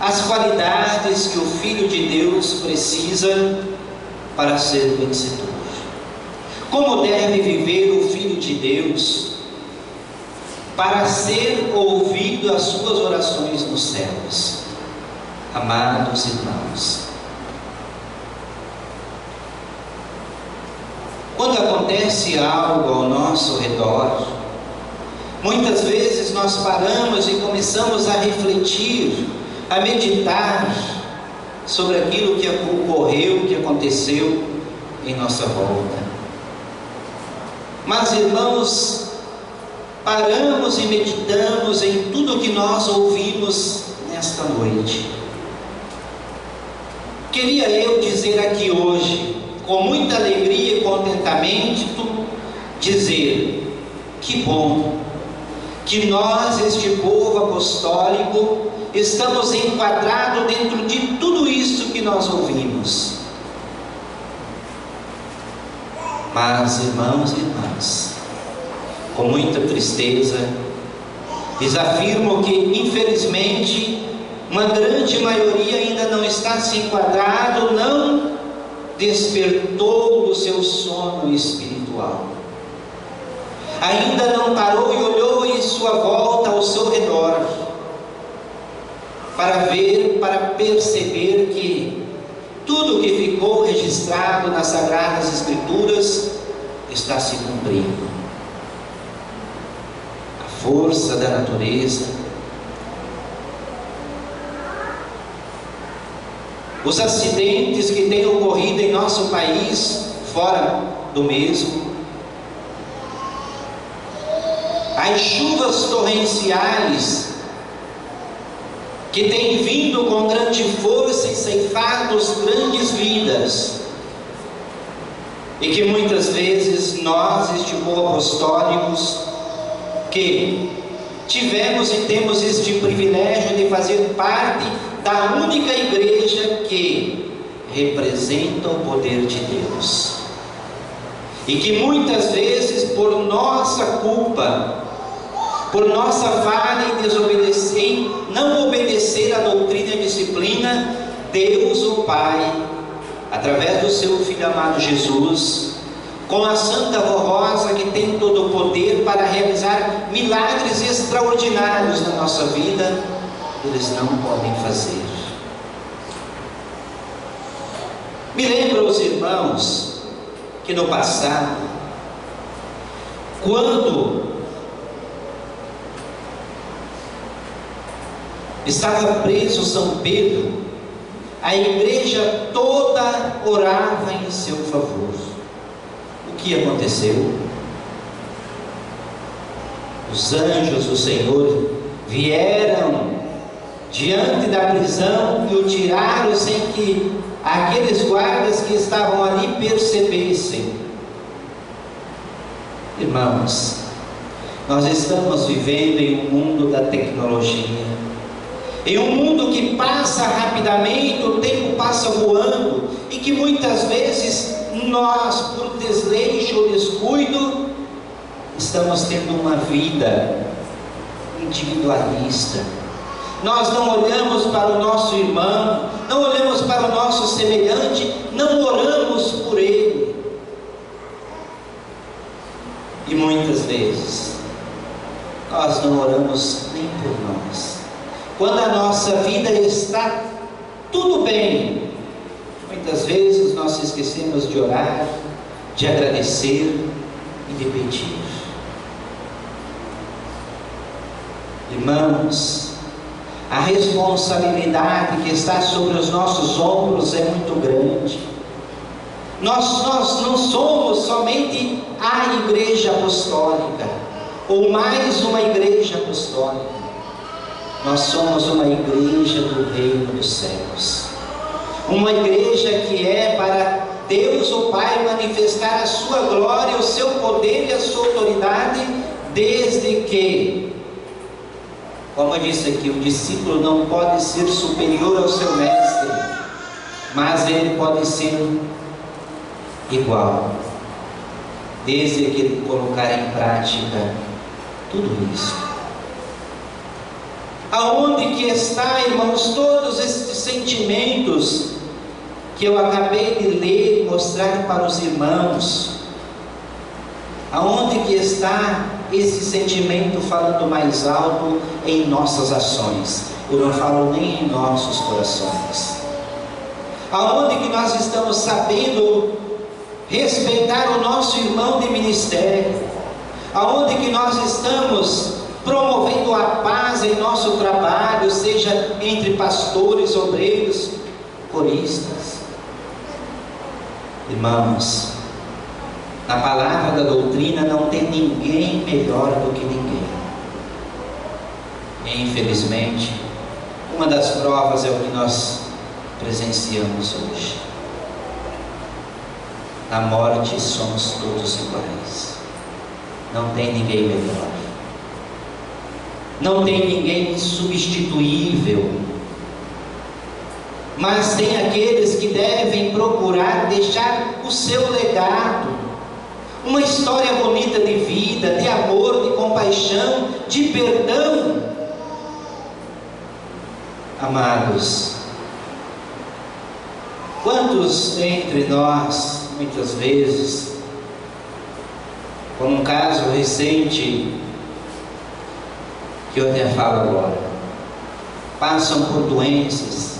as qualidades que o Filho de Deus precisa para ser vencedor. Como deve viver o Filho de Deus para ser ouvido as suas orações nos céus? Amados irmãos, quando acontece algo ao nosso redor, muitas vezes nós paramos e começamos a refletir, a meditar sobre aquilo que ocorreu, que aconteceu em nossa volta. Mas, irmãos, paramos e meditamos em tudo que nós ouvimos nesta noite. Queria eu dizer aqui hoje, com muita alegria e contentamento, dizer: que bom que nós, este povo apostólico, estamos enquadrados dentro de tudo isso que nós ouvimos. Mas, irmãos e irmãs, com muita tristeza, lhes afirmo que, infelizmente, uma grande maioria ainda não está se enquadrado, não despertou do seu sono espiritual. Ainda não parou e olhou em sua volta, ao seu redor, para ver, para perceber que tudo que ficou registrado nas Sagradas Escrituras está se cumprindo. A força da natureza, os acidentes que têm ocorrido em nosso país, fora do mesmo, as chuvas torrenciais que têm vindo com grande força e ceifado grandes vidas, e que muitas vezes nós, este povo apostólicos, que tivemos e temos este privilégio de fazer parte da única igreja que representa o poder de Deus, e que muitas vezes, por nossa culpa, por nossa falha em desobedecer, não obedecer à doutrina e disciplina, Deus o Pai, através do seu Filho amado Jesus, com a Santa Rosa, que tem todo o poder para realizar milagres extraordinários na nossa vida, eles não podem fazer. Me lembro, os irmãos, que no passado, quando estava preso São Pedro, a igreja toda orava em seu favor. O que aconteceu? Os anjos do Senhor vieram diante da prisão e o tiraram sem que aqueles guardas que estavam ali percebessem. Irmãos, nós estamos vivendo em um mundo da tecnologia, em um mundo que passa rapidamente, o tempo passa voando, e que muitas vezes nós, por desleixo ou descuido, estamos tendo uma vida individualista. Nós não olhamos para o nosso irmão, não olhamos para o nosso semelhante, não oramos por ele. E muitas vezes nós não oramos nem por nós. Quando a nossa vida está tudo bem, muitas vezes nós esquecemos de orar, de agradecer e de pedir. Irmãos, a responsabilidade que está sobre os nossos ombros é muito grande. Nós não somos somente a igreja apostólica, ou mais uma igreja apostólica. Nós somos uma igreja do reino dos céus, uma igreja que é para Deus o Pai manifestar a sua glória, o seu poder e a sua autoridade, desde que, como eu disse aqui, o discípulo não pode ser superior ao seu mestre, mas ele pode ser igual, desde que colocar em prática tudo isso. Aonde que está, irmãos, todos esses sentimentos que eu acabei de ler e mostrar para os irmãos? Aonde que está esse sentimento falando mais alto em nossas ações? Eu não falo nem em nossos corações. Aonde que nós estamos sabendo respeitar o nosso irmão de ministério? Aonde que nós estamos promovendo a paz em nosso trabalho, seja entre pastores, obreiros, coristas? Irmãos, na palavra da doutrina não tem ninguém melhor do que ninguém. E, infelizmente, uma das provas é o que nós presenciamos hoje. Na morte somos todos iguais. Não tem ninguém melhor. Não tem ninguém substituível. Mas tem aqueles que devem procurar deixar o seu legado, uma história bonita de vida, de amor, de compaixão, de perdão. Amados, quantos entre nós, muitas vezes, como um caso recente, que eu até falo agora, passam por doenças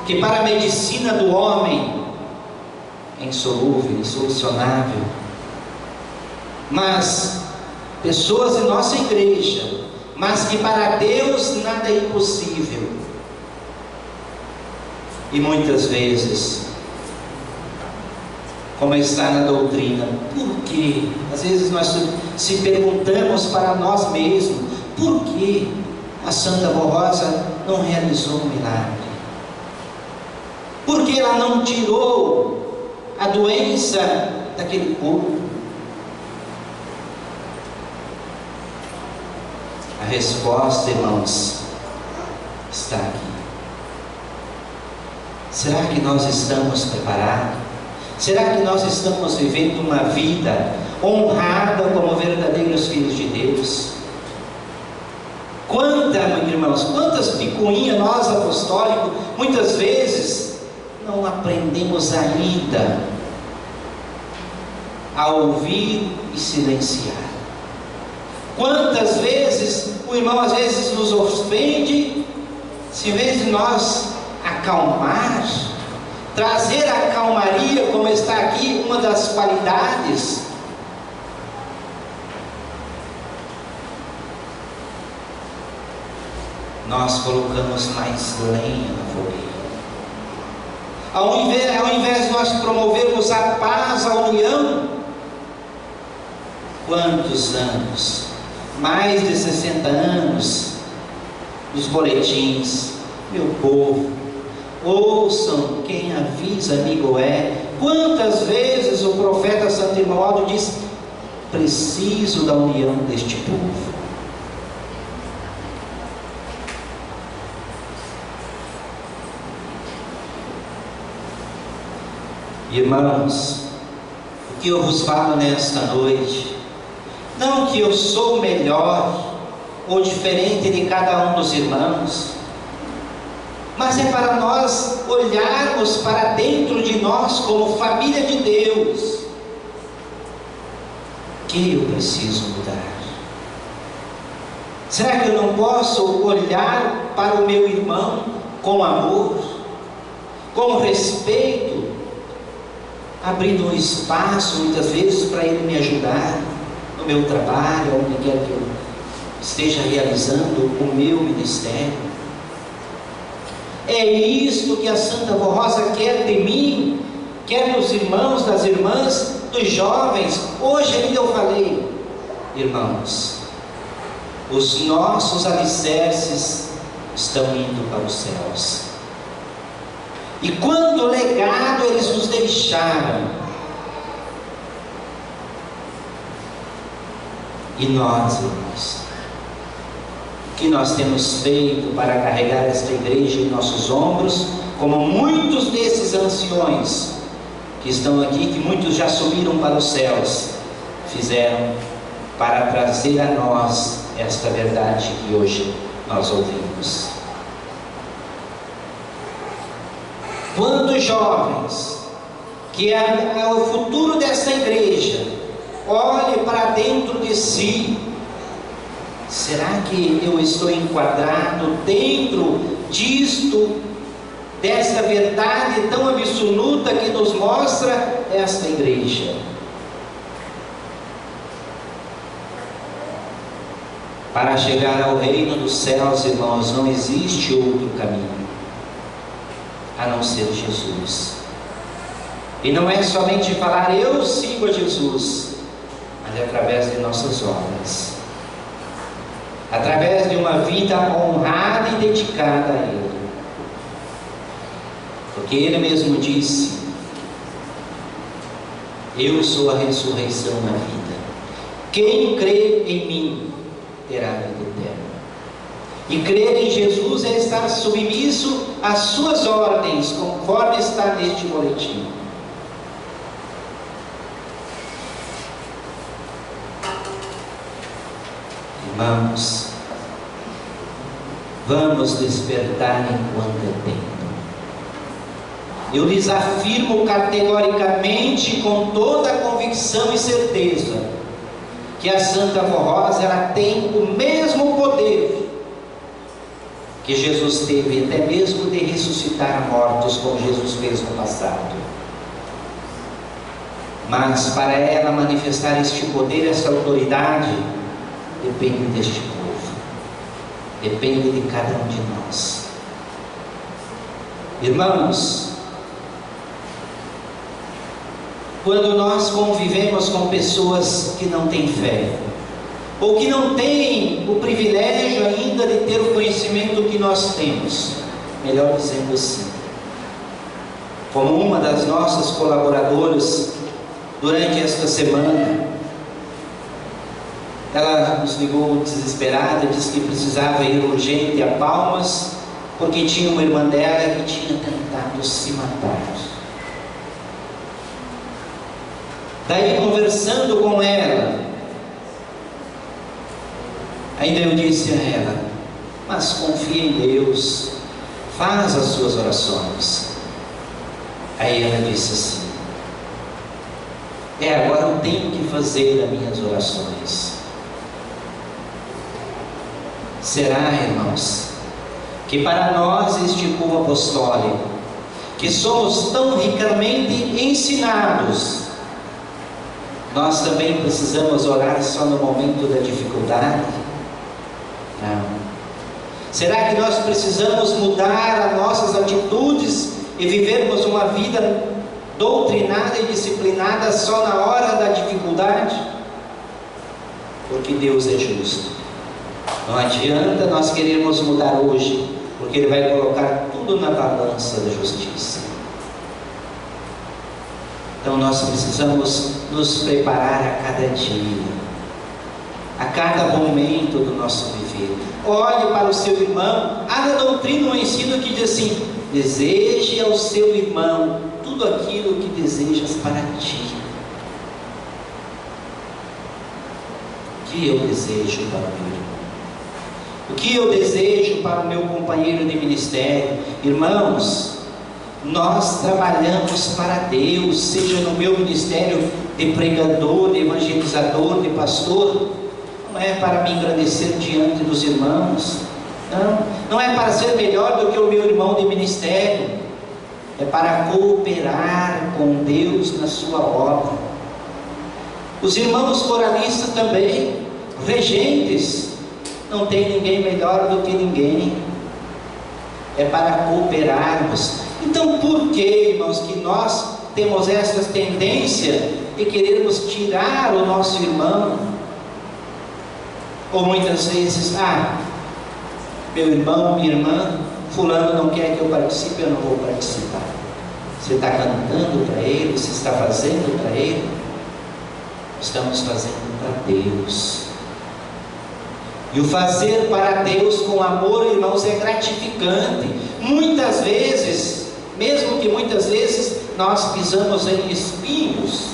que para a medicina do homem é insolúvel, insolucionável, mas pessoas em nossa igreja, mas que para Deus nada é impossível. E muitas vezes, como está na doutrina, por quê? Às vezes nós se perguntamos para nós mesmos, por que a Santa Vó Rosa não realizou um milagre? Por que ela não tirou a doença daquele corpo? A resposta, irmãos, está aqui. Será que nós estamos preparados? Será que nós estamos vivendo uma vida honrada como verdadeiros filhos de Deus? Quantas picuinhas nós apostólicos, muitas vezes, não aprendemos ainda a ouvir e silenciar. Quantas vezes o irmão às vezes nos ofende, se em vez de nós acalmar, trazer a calmaria, como está aqui, uma das qualidades, nós colocamos mais lenha na fogueira. Ao invés de nós promovermos a paz, a união, quantos anos, mais de 60 anos, nos boletins, meu povo, ouçam quem avisa, amigo é. Quantas vezes o profeta Santo Irmão diz, preciso da união deste povo. Irmãos, o que eu vos falo nesta noite, não que eu sou melhor ou diferente de cada um dos irmãos, mas é para nós olharmos para dentro de nós como família de Deus, que eu preciso mudar. Será que eu não posso olhar para o meu irmão com amor, com respeito, abrindo um espaço muitas vezes para ele me ajudar no meu trabalho, onde quer que eu esteja realizando o meu ministério? É isto que a Santa Vó Rosa quer de mim, quer dos irmãos, das irmãs, dos jovens. Hoje ainda eu falei, irmãos, os nossos alicerces estão indo para os céus. E quanto legado eles nos deixaram. E nós, irmãos, o que nós temos feito para carregar esta igreja em nossos ombros, como muitos desses anciões que estão aqui, que muitos já subiram para os céus, fizeram para trazer a nós esta verdade que hoje nós ouvimos. Quantos jovens, que é o futuro dessa igreja, olhe para dentro de si: será que eu estou enquadrado dentro disto, dessa verdade tão absoluta que nos mostra esta igreja? Para chegar ao reino dos céus, irmãos, não existe outro caminho a não ser Jesus. E não é somente falar eu sigo a Jesus, mas é através de nossas obras, através de uma vida honrada e dedicada a Ele. Porque Ele mesmo disse: eu sou a ressurreição na vida. Quem crê em mim terá vida eterna. E crer em Jesus é estar submisso às suas ordens, conforme está neste boletim. Irmãos, vamos despertar enquanto é tempo. Eu lhes afirmo categoricamente, com toda a convicção e certeza, que a Santa Rosa, ela tem o mesmo poder que Jesus teve, até mesmo de ressuscitar mortos, como Jesus fez no passado. Mas para ela manifestar este poder, esta autoridade, depende deste povo, depende de cada um de nós. Irmãos, quando nós convivemos com pessoas que não têm fé, ou que não têm o privilégio ainda de ter o conhecimento que nós temos, melhor dizendo assim, como uma das nossas colaboradoras, durante esta semana, ela nos ligou desesperada, disse que precisava ir urgente a Palmas, porque tinha uma irmã dela que tinha tentado se matar. Daí, conversando com ela, ainda eu disse a ela: mas confia em Deus, faz as suas orações. Aí ela disse assim: agora eu tenho que fazer as minhas orações. Será, irmãos, que para nós este povo apostólico, que somos tão ricamente ensinados, nós também precisamos orar só no momento da dificuldade? Não. Será que nós precisamos mudar as nossas atitudes e vivermos uma vida doutrinada e disciplinada só na hora da dificuldade? Porque Deus é justo. Não adianta nós querermos mudar hoje, porque Ele vai colocar tudo na balança da justiça. Então nós precisamos nos preparar a cada dia, a cada momento do nosso viver. Olhe para o seu irmão. Há na doutrina um ensino que diz assim: deseje ao seu irmão tudo aquilo que desejas para ti. O que eu desejo para o meu irmão? O que eu desejo para o meu companheiro de ministério? Irmãos, nós trabalhamos para Deus, seja no meu ministério de pregador, de evangelizador, de pastor. Não é para me engrandecer diante dos irmãos, não é para ser melhor do que o meu irmão de ministério, é para cooperar com Deus na sua obra. Os irmãos coralistas também, regentes, não tem ninguém melhor do que ninguém, é para cooperarmos. Então por que, irmãos, que nós temos essa tendência de querermos tirar o nosso irmão? Ou muitas vezes, meu irmão, minha irmã, fulano não quer que eu participe, eu não vou participar. Você está cantando para ele, você está fazendo para ele? Estamos fazendo para Deus. E o fazer para Deus com amor, irmãos, é gratificante. Muitas vezes, mesmo que muitas vezes nós pisamos em espinhos,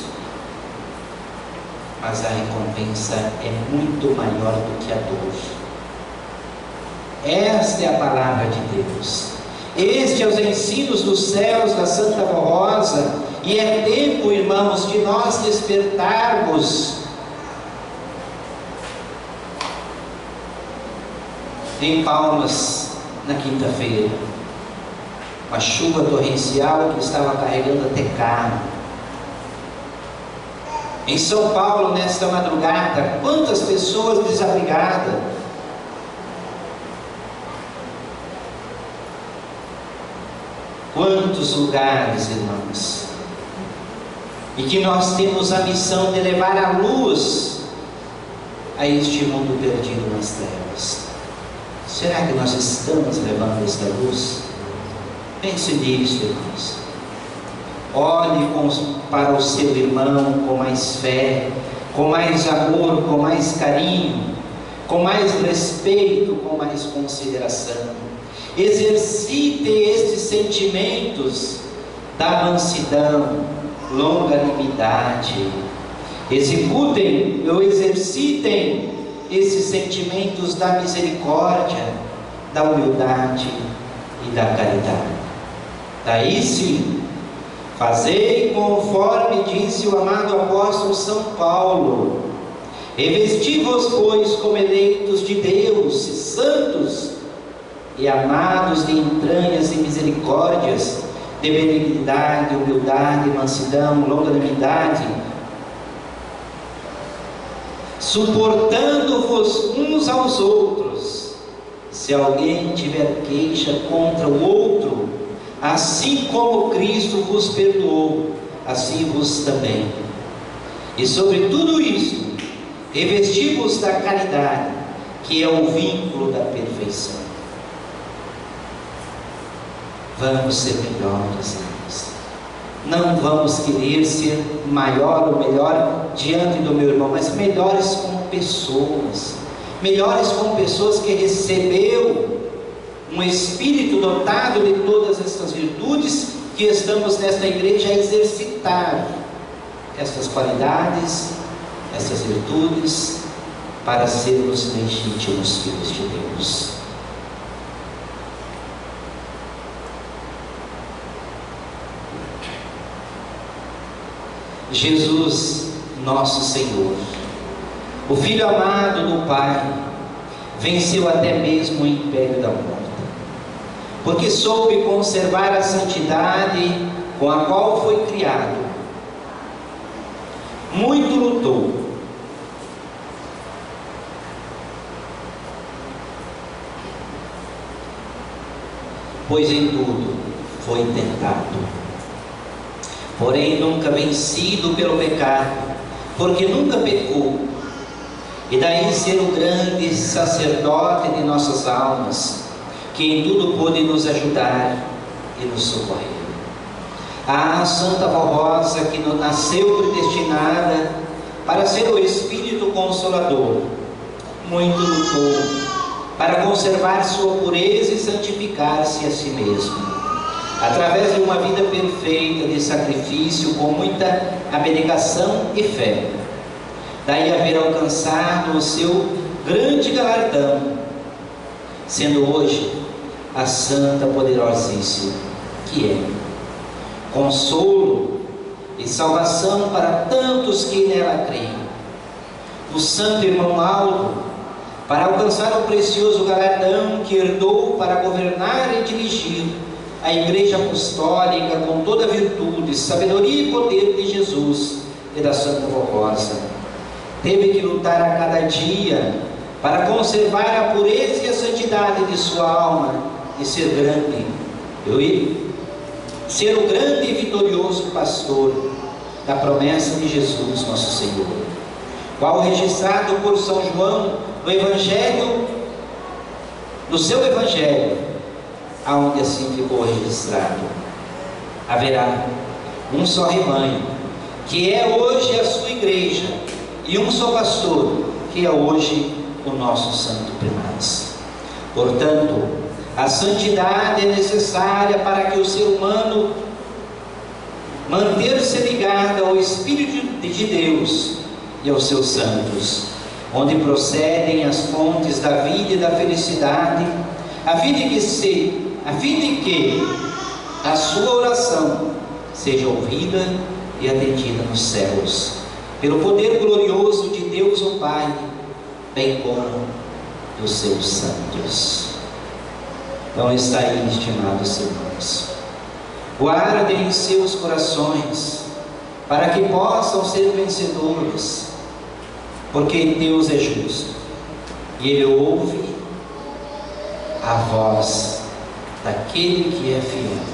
mas a recompensa é muito maior do que a dor. Esta é a palavra de Deus. Este é os ensinos dos céus da Santa Rosa, e é tempo, irmãos, de nós despertarmos. Em Palmas, na quinta-feira, uma chuva torrencial que estava carregando até carro. Em São Paulo, nesta madrugada, quantas pessoas desabrigadas. Quantos lugares, irmãos, e que nós temos a missão de levar a luz a este mundo perdido nas trevas. Será que nós estamos levando esta luz? Pense nisso, irmãos. Olhe para o seu irmão com mais fé, com mais amor, com mais carinho, com mais respeito, com mais consideração. Exercite estes sentimentos da mansidão, longanimidade. Executem ou exercitem esses sentimentos da misericórdia, da humildade e da caridade. Daí sim, fazei conforme disse o amado apóstolo São Paulo: revesti-vos, pois, como eleitos de Deus, santos e amados de entranhas e misericórdias, de benignidade, humildade, mansidão, longanimidade, suportando-vos uns aos outros, se alguém tiver queixa contra o outro, assim como Cristo vos perdoou, assim vos também. E sobre tudo isso, revesti-vos da caridade, que é o vínculo da perfeição. Vamos ser melhores, irmãos. Não vamos querer ser maior ou melhor diante do meu irmão, mas melhores como pessoas. Melhores como pessoas que recebeu um espírito dotado de todas estas virtudes, que estamos nesta igreja a exercitar estas qualidades, estas virtudes, para sermos legítimos filhos de Deus. Jesus, nosso Senhor, o Filho amado do Pai, venceu até mesmo o império da morte, porque soube conservar a santidade com a qual foi criado. Muito lutou, pois em tudo foi tentado, porém nunca vencido pelo pecado, porque nunca pecou, e daí ser o grande sacerdote de nossas almas, que em tudo pôde nos ajudar e nos socorrer. A Santa Rosa, que nasceu predestinada para ser o Espírito Consolador, muito lutou para conservar sua pureza e santificar-se a si mesmo, através de uma vida perfeita de sacrifício, com muita abnegação e fé. Daí haver alcançado o seu grande galardão, sendo hoje a Santa Poderosíssima, que é consolo e salvação para tantos que nela creem. O Santo Irmão Aldo, para alcançar o precioso galardão que herdou para governar e dirigir a Igreja Apostólica com toda a virtude, sabedoria e poder de Jesus e da Santa Rosa, teve que lutar a cada dia para conservar a pureza e a santidade de sua alma e ser grande, ser o grande e vitorioso pastor da promessa de Jesus nosso Senhor, qual registrado por São João no Evangelho, no seu Evangelho, aonde assim ficou registrado: haverá um só rebanho, que é hoje a sua igreja, e um só pastor, que é hoje o nosso Santo Primaz. Portanto, a santidade é necessária para que o ser humano manter-se ligada ao Espírito de Deus e aos seus santos, onde procedem as fontes da vida e da felicidade, a fim de que a sua oração seja ouvida e atendida nos céus, pelo poder glorioso de Deus o Pai, bem como dos seus santos. Então está aí, estimados irmãos, guardem seus corações, para que possam ser vencedores, porque Deus é justo, e Ele ouve a voz daquele que é fiel.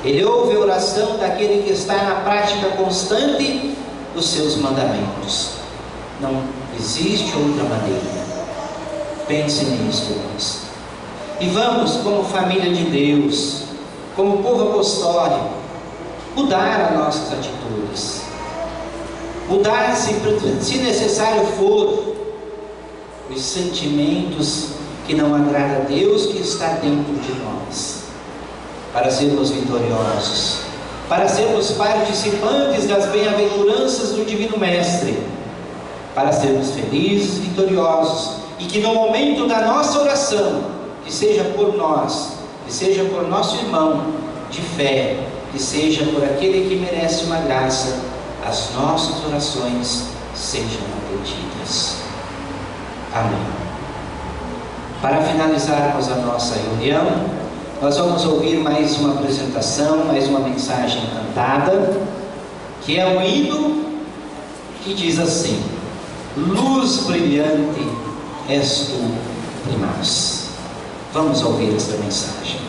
Ele ouve a oração daquele que está na prática constante dos seus mandamentos. Não existe outra maneira. Pense nisso, irmãos. E vamos, como família de Deus, como povo apostólico, mudar as nossas atitudes. Mudar, se necessário for, os sentimentos que não agradam a Deus, que está dentro de nós, para sermos vitoriosos, para sermos participantes das bem-aventuranças do Divino Mestre, para sermos felizes, vitoriosos, e que no momento da nossa oração, que seja por nós, que seja por nosso irmão de fé, que seja por aquele que merece uma graça, as nossas orações sejam atendidas. Amém. Para finalizarmos a nossa reunião, nós vamos ouvir mais uma apresentação, mais uma mensagem cantada, que é o hino que diz assim: luz brilhante és tu em nós. Vamos ouvir esta mensagem.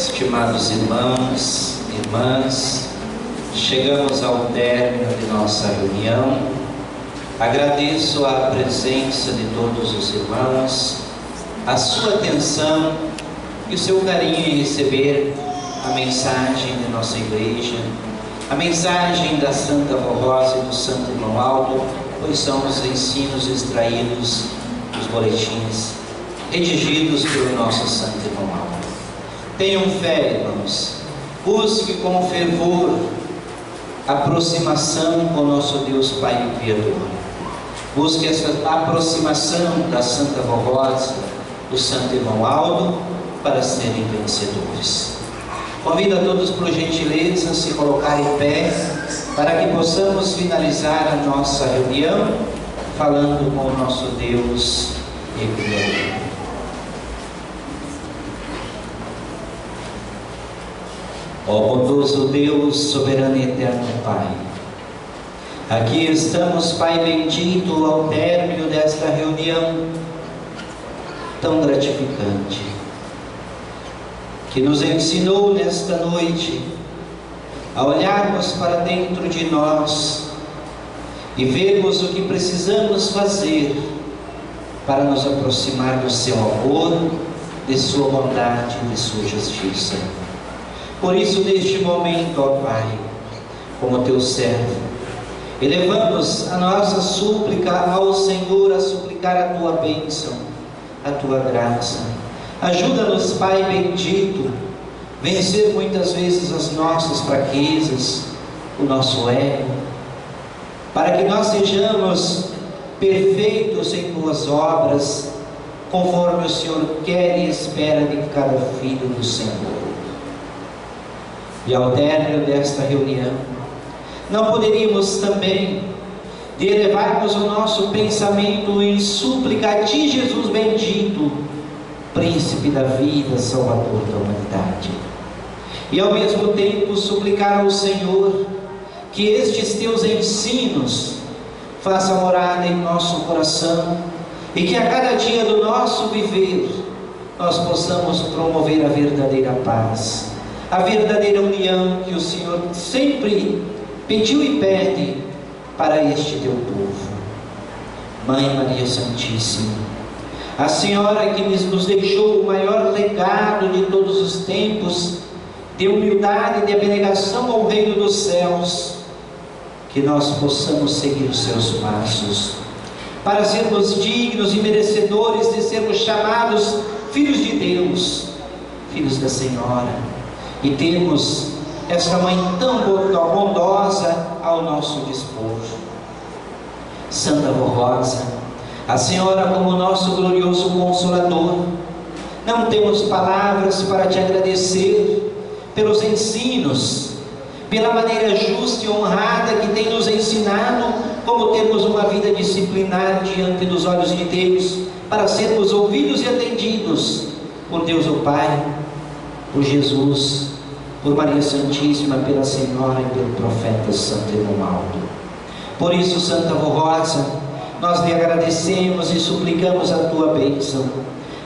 Estimados irmãos, irmãs, chegamos ao término de nossa reunião. Agradeço a presença de todos os irmãos, a sua atenção e o seu carinho em receber a mensagem de nossa igreja, a mensagem da Santa Avó Rosa e do Santo Irmão Aldo, pois são os ensinos extraídos dos boletins redigidos pelo nosso Santo Irmão Aldo. Tenham fé, irmãos, busque com fervor a aproximação com o nosso Deus Pai Criador. Busque essa aproximação da Santa Avó Rosa, do Santo Irmão Aldo, para serem vencedores. Convido a todos, por gentileza, a se colocar em pé, para que possamos finalizar a nossa reunião, falando com o nosso Deus e Criador. Ó bondoso Deus, soberano e eterno Pai, aqui estamos, Pai bendito, ao término desta reunião tão gratificante, que nos ensinou nesta noite a olharmos para dentro de nós e vermos o que precisamos fazer para nos aproximar do Seu amor, de Sua bondade e de Sua justiça. Por isso, neste momento, ó Pai, como Teu servo, elevamos a nossa súplica ao Senhor, a suplicar a Tua bênção, a Tua graça. Ajuda-nos, Pai bendito, vencer muitas vezes as nossas fraquezas, o nosso ego, para que nós sejamos perfeitos em Tuas obras, conforme o Senhor quer e espera de cada filho do Senhor. E ao término desta reunião, não poderíamos também de elevarmos o nosso pensamento em súplica a Ti, Jesus bendito, Príncipe da vida, Salvador da humanidade, e ao mesmo tempo suplicar ao Senhor que estes Teus ensinos façam morada em nosso coração e que a cada dia do nosso viver nós possamos promover a verdadeira paz, a verdadeira união que o Senhor sempre pediu e pede para este Teu povo. Mãe Maria Santíssima, a Senhora que nos deixou o maior legado de todos os tempos, de humildade e de abnegação ao reino dos céus, que nós possamos seguir os Seus passos, para sermos dignos e merecedores de sermos chamados filhos de Deus, filhos da Senhora, e termos essa Mãe tão bondosa ao nosso dispor. Santa Avó Rosa, a Senhora como nosso glorioso Consolador, não temos palavras para Te agradecer pelos ensinos, pela maneira justa e honrada que tem nos ensinado como termos uma vida disciplinar diante dos olhos de Deus, para sermos ouvidos e atendidos por Deus o Pai, por Jesus, por Maria Santíssima, pela Senhora e pelo profeta Santo Irmão Aldo. Por isso, Santa Avó Rosa, nós lhe agradecemos e suplicamos a Tua bênção.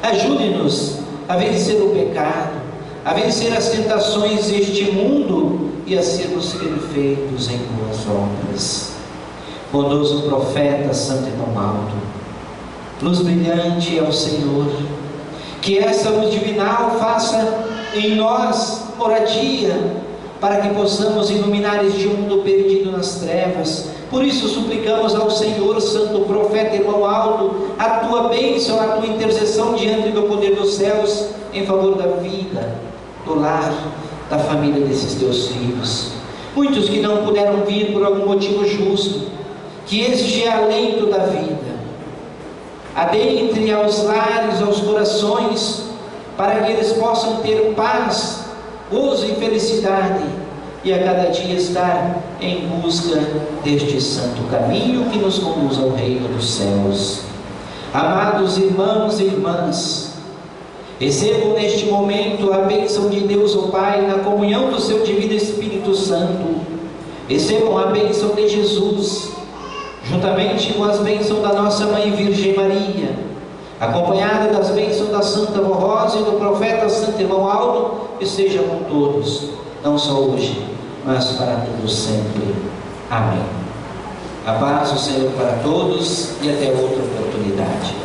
Ajude-nos a vencer o pecado, a vencer as tentações deste mundo e a sermos perfeitos em boas obras. Bondoso profeta Santo Irmão Aldo, luz brilhante é o Senhor, que essa luz divinal faça em nós moradia, para que possamos iluminar este mundo perdido nas trevas. Por isso suplicamos ao Senhor, Santo Profeta Irmão Aldo, a Tua bênção, a Tua intercessão diante do poder dos céus, em favor da vida, do lar, da família desses Teus filhos. Muitos que não puderam vir por algum motivo justo, que este é alento da vida, adentre aos lares, aos corações, para que eles possam ter paz, gozo e felicidade, e a cada dia estar em busca deste santo caminho que nos conduz ao reino dos céus. Amados irmãos e irmãs, recebam neste momento a bênção de Deus o Pai na comunhão do Seu Divino Espírito Santo. Recebam a bênção de Jesus, juntamente com as bênçãos da nossa Mãe Virgem Maria, acompanhada das bênçãos da Santa Vó Rosa e do profeta Santo Irmão Aldo, esteja com todos, não só hoje, mas para todos sempre. Amém. A paz do Senhor para todos e até outra oportunidade.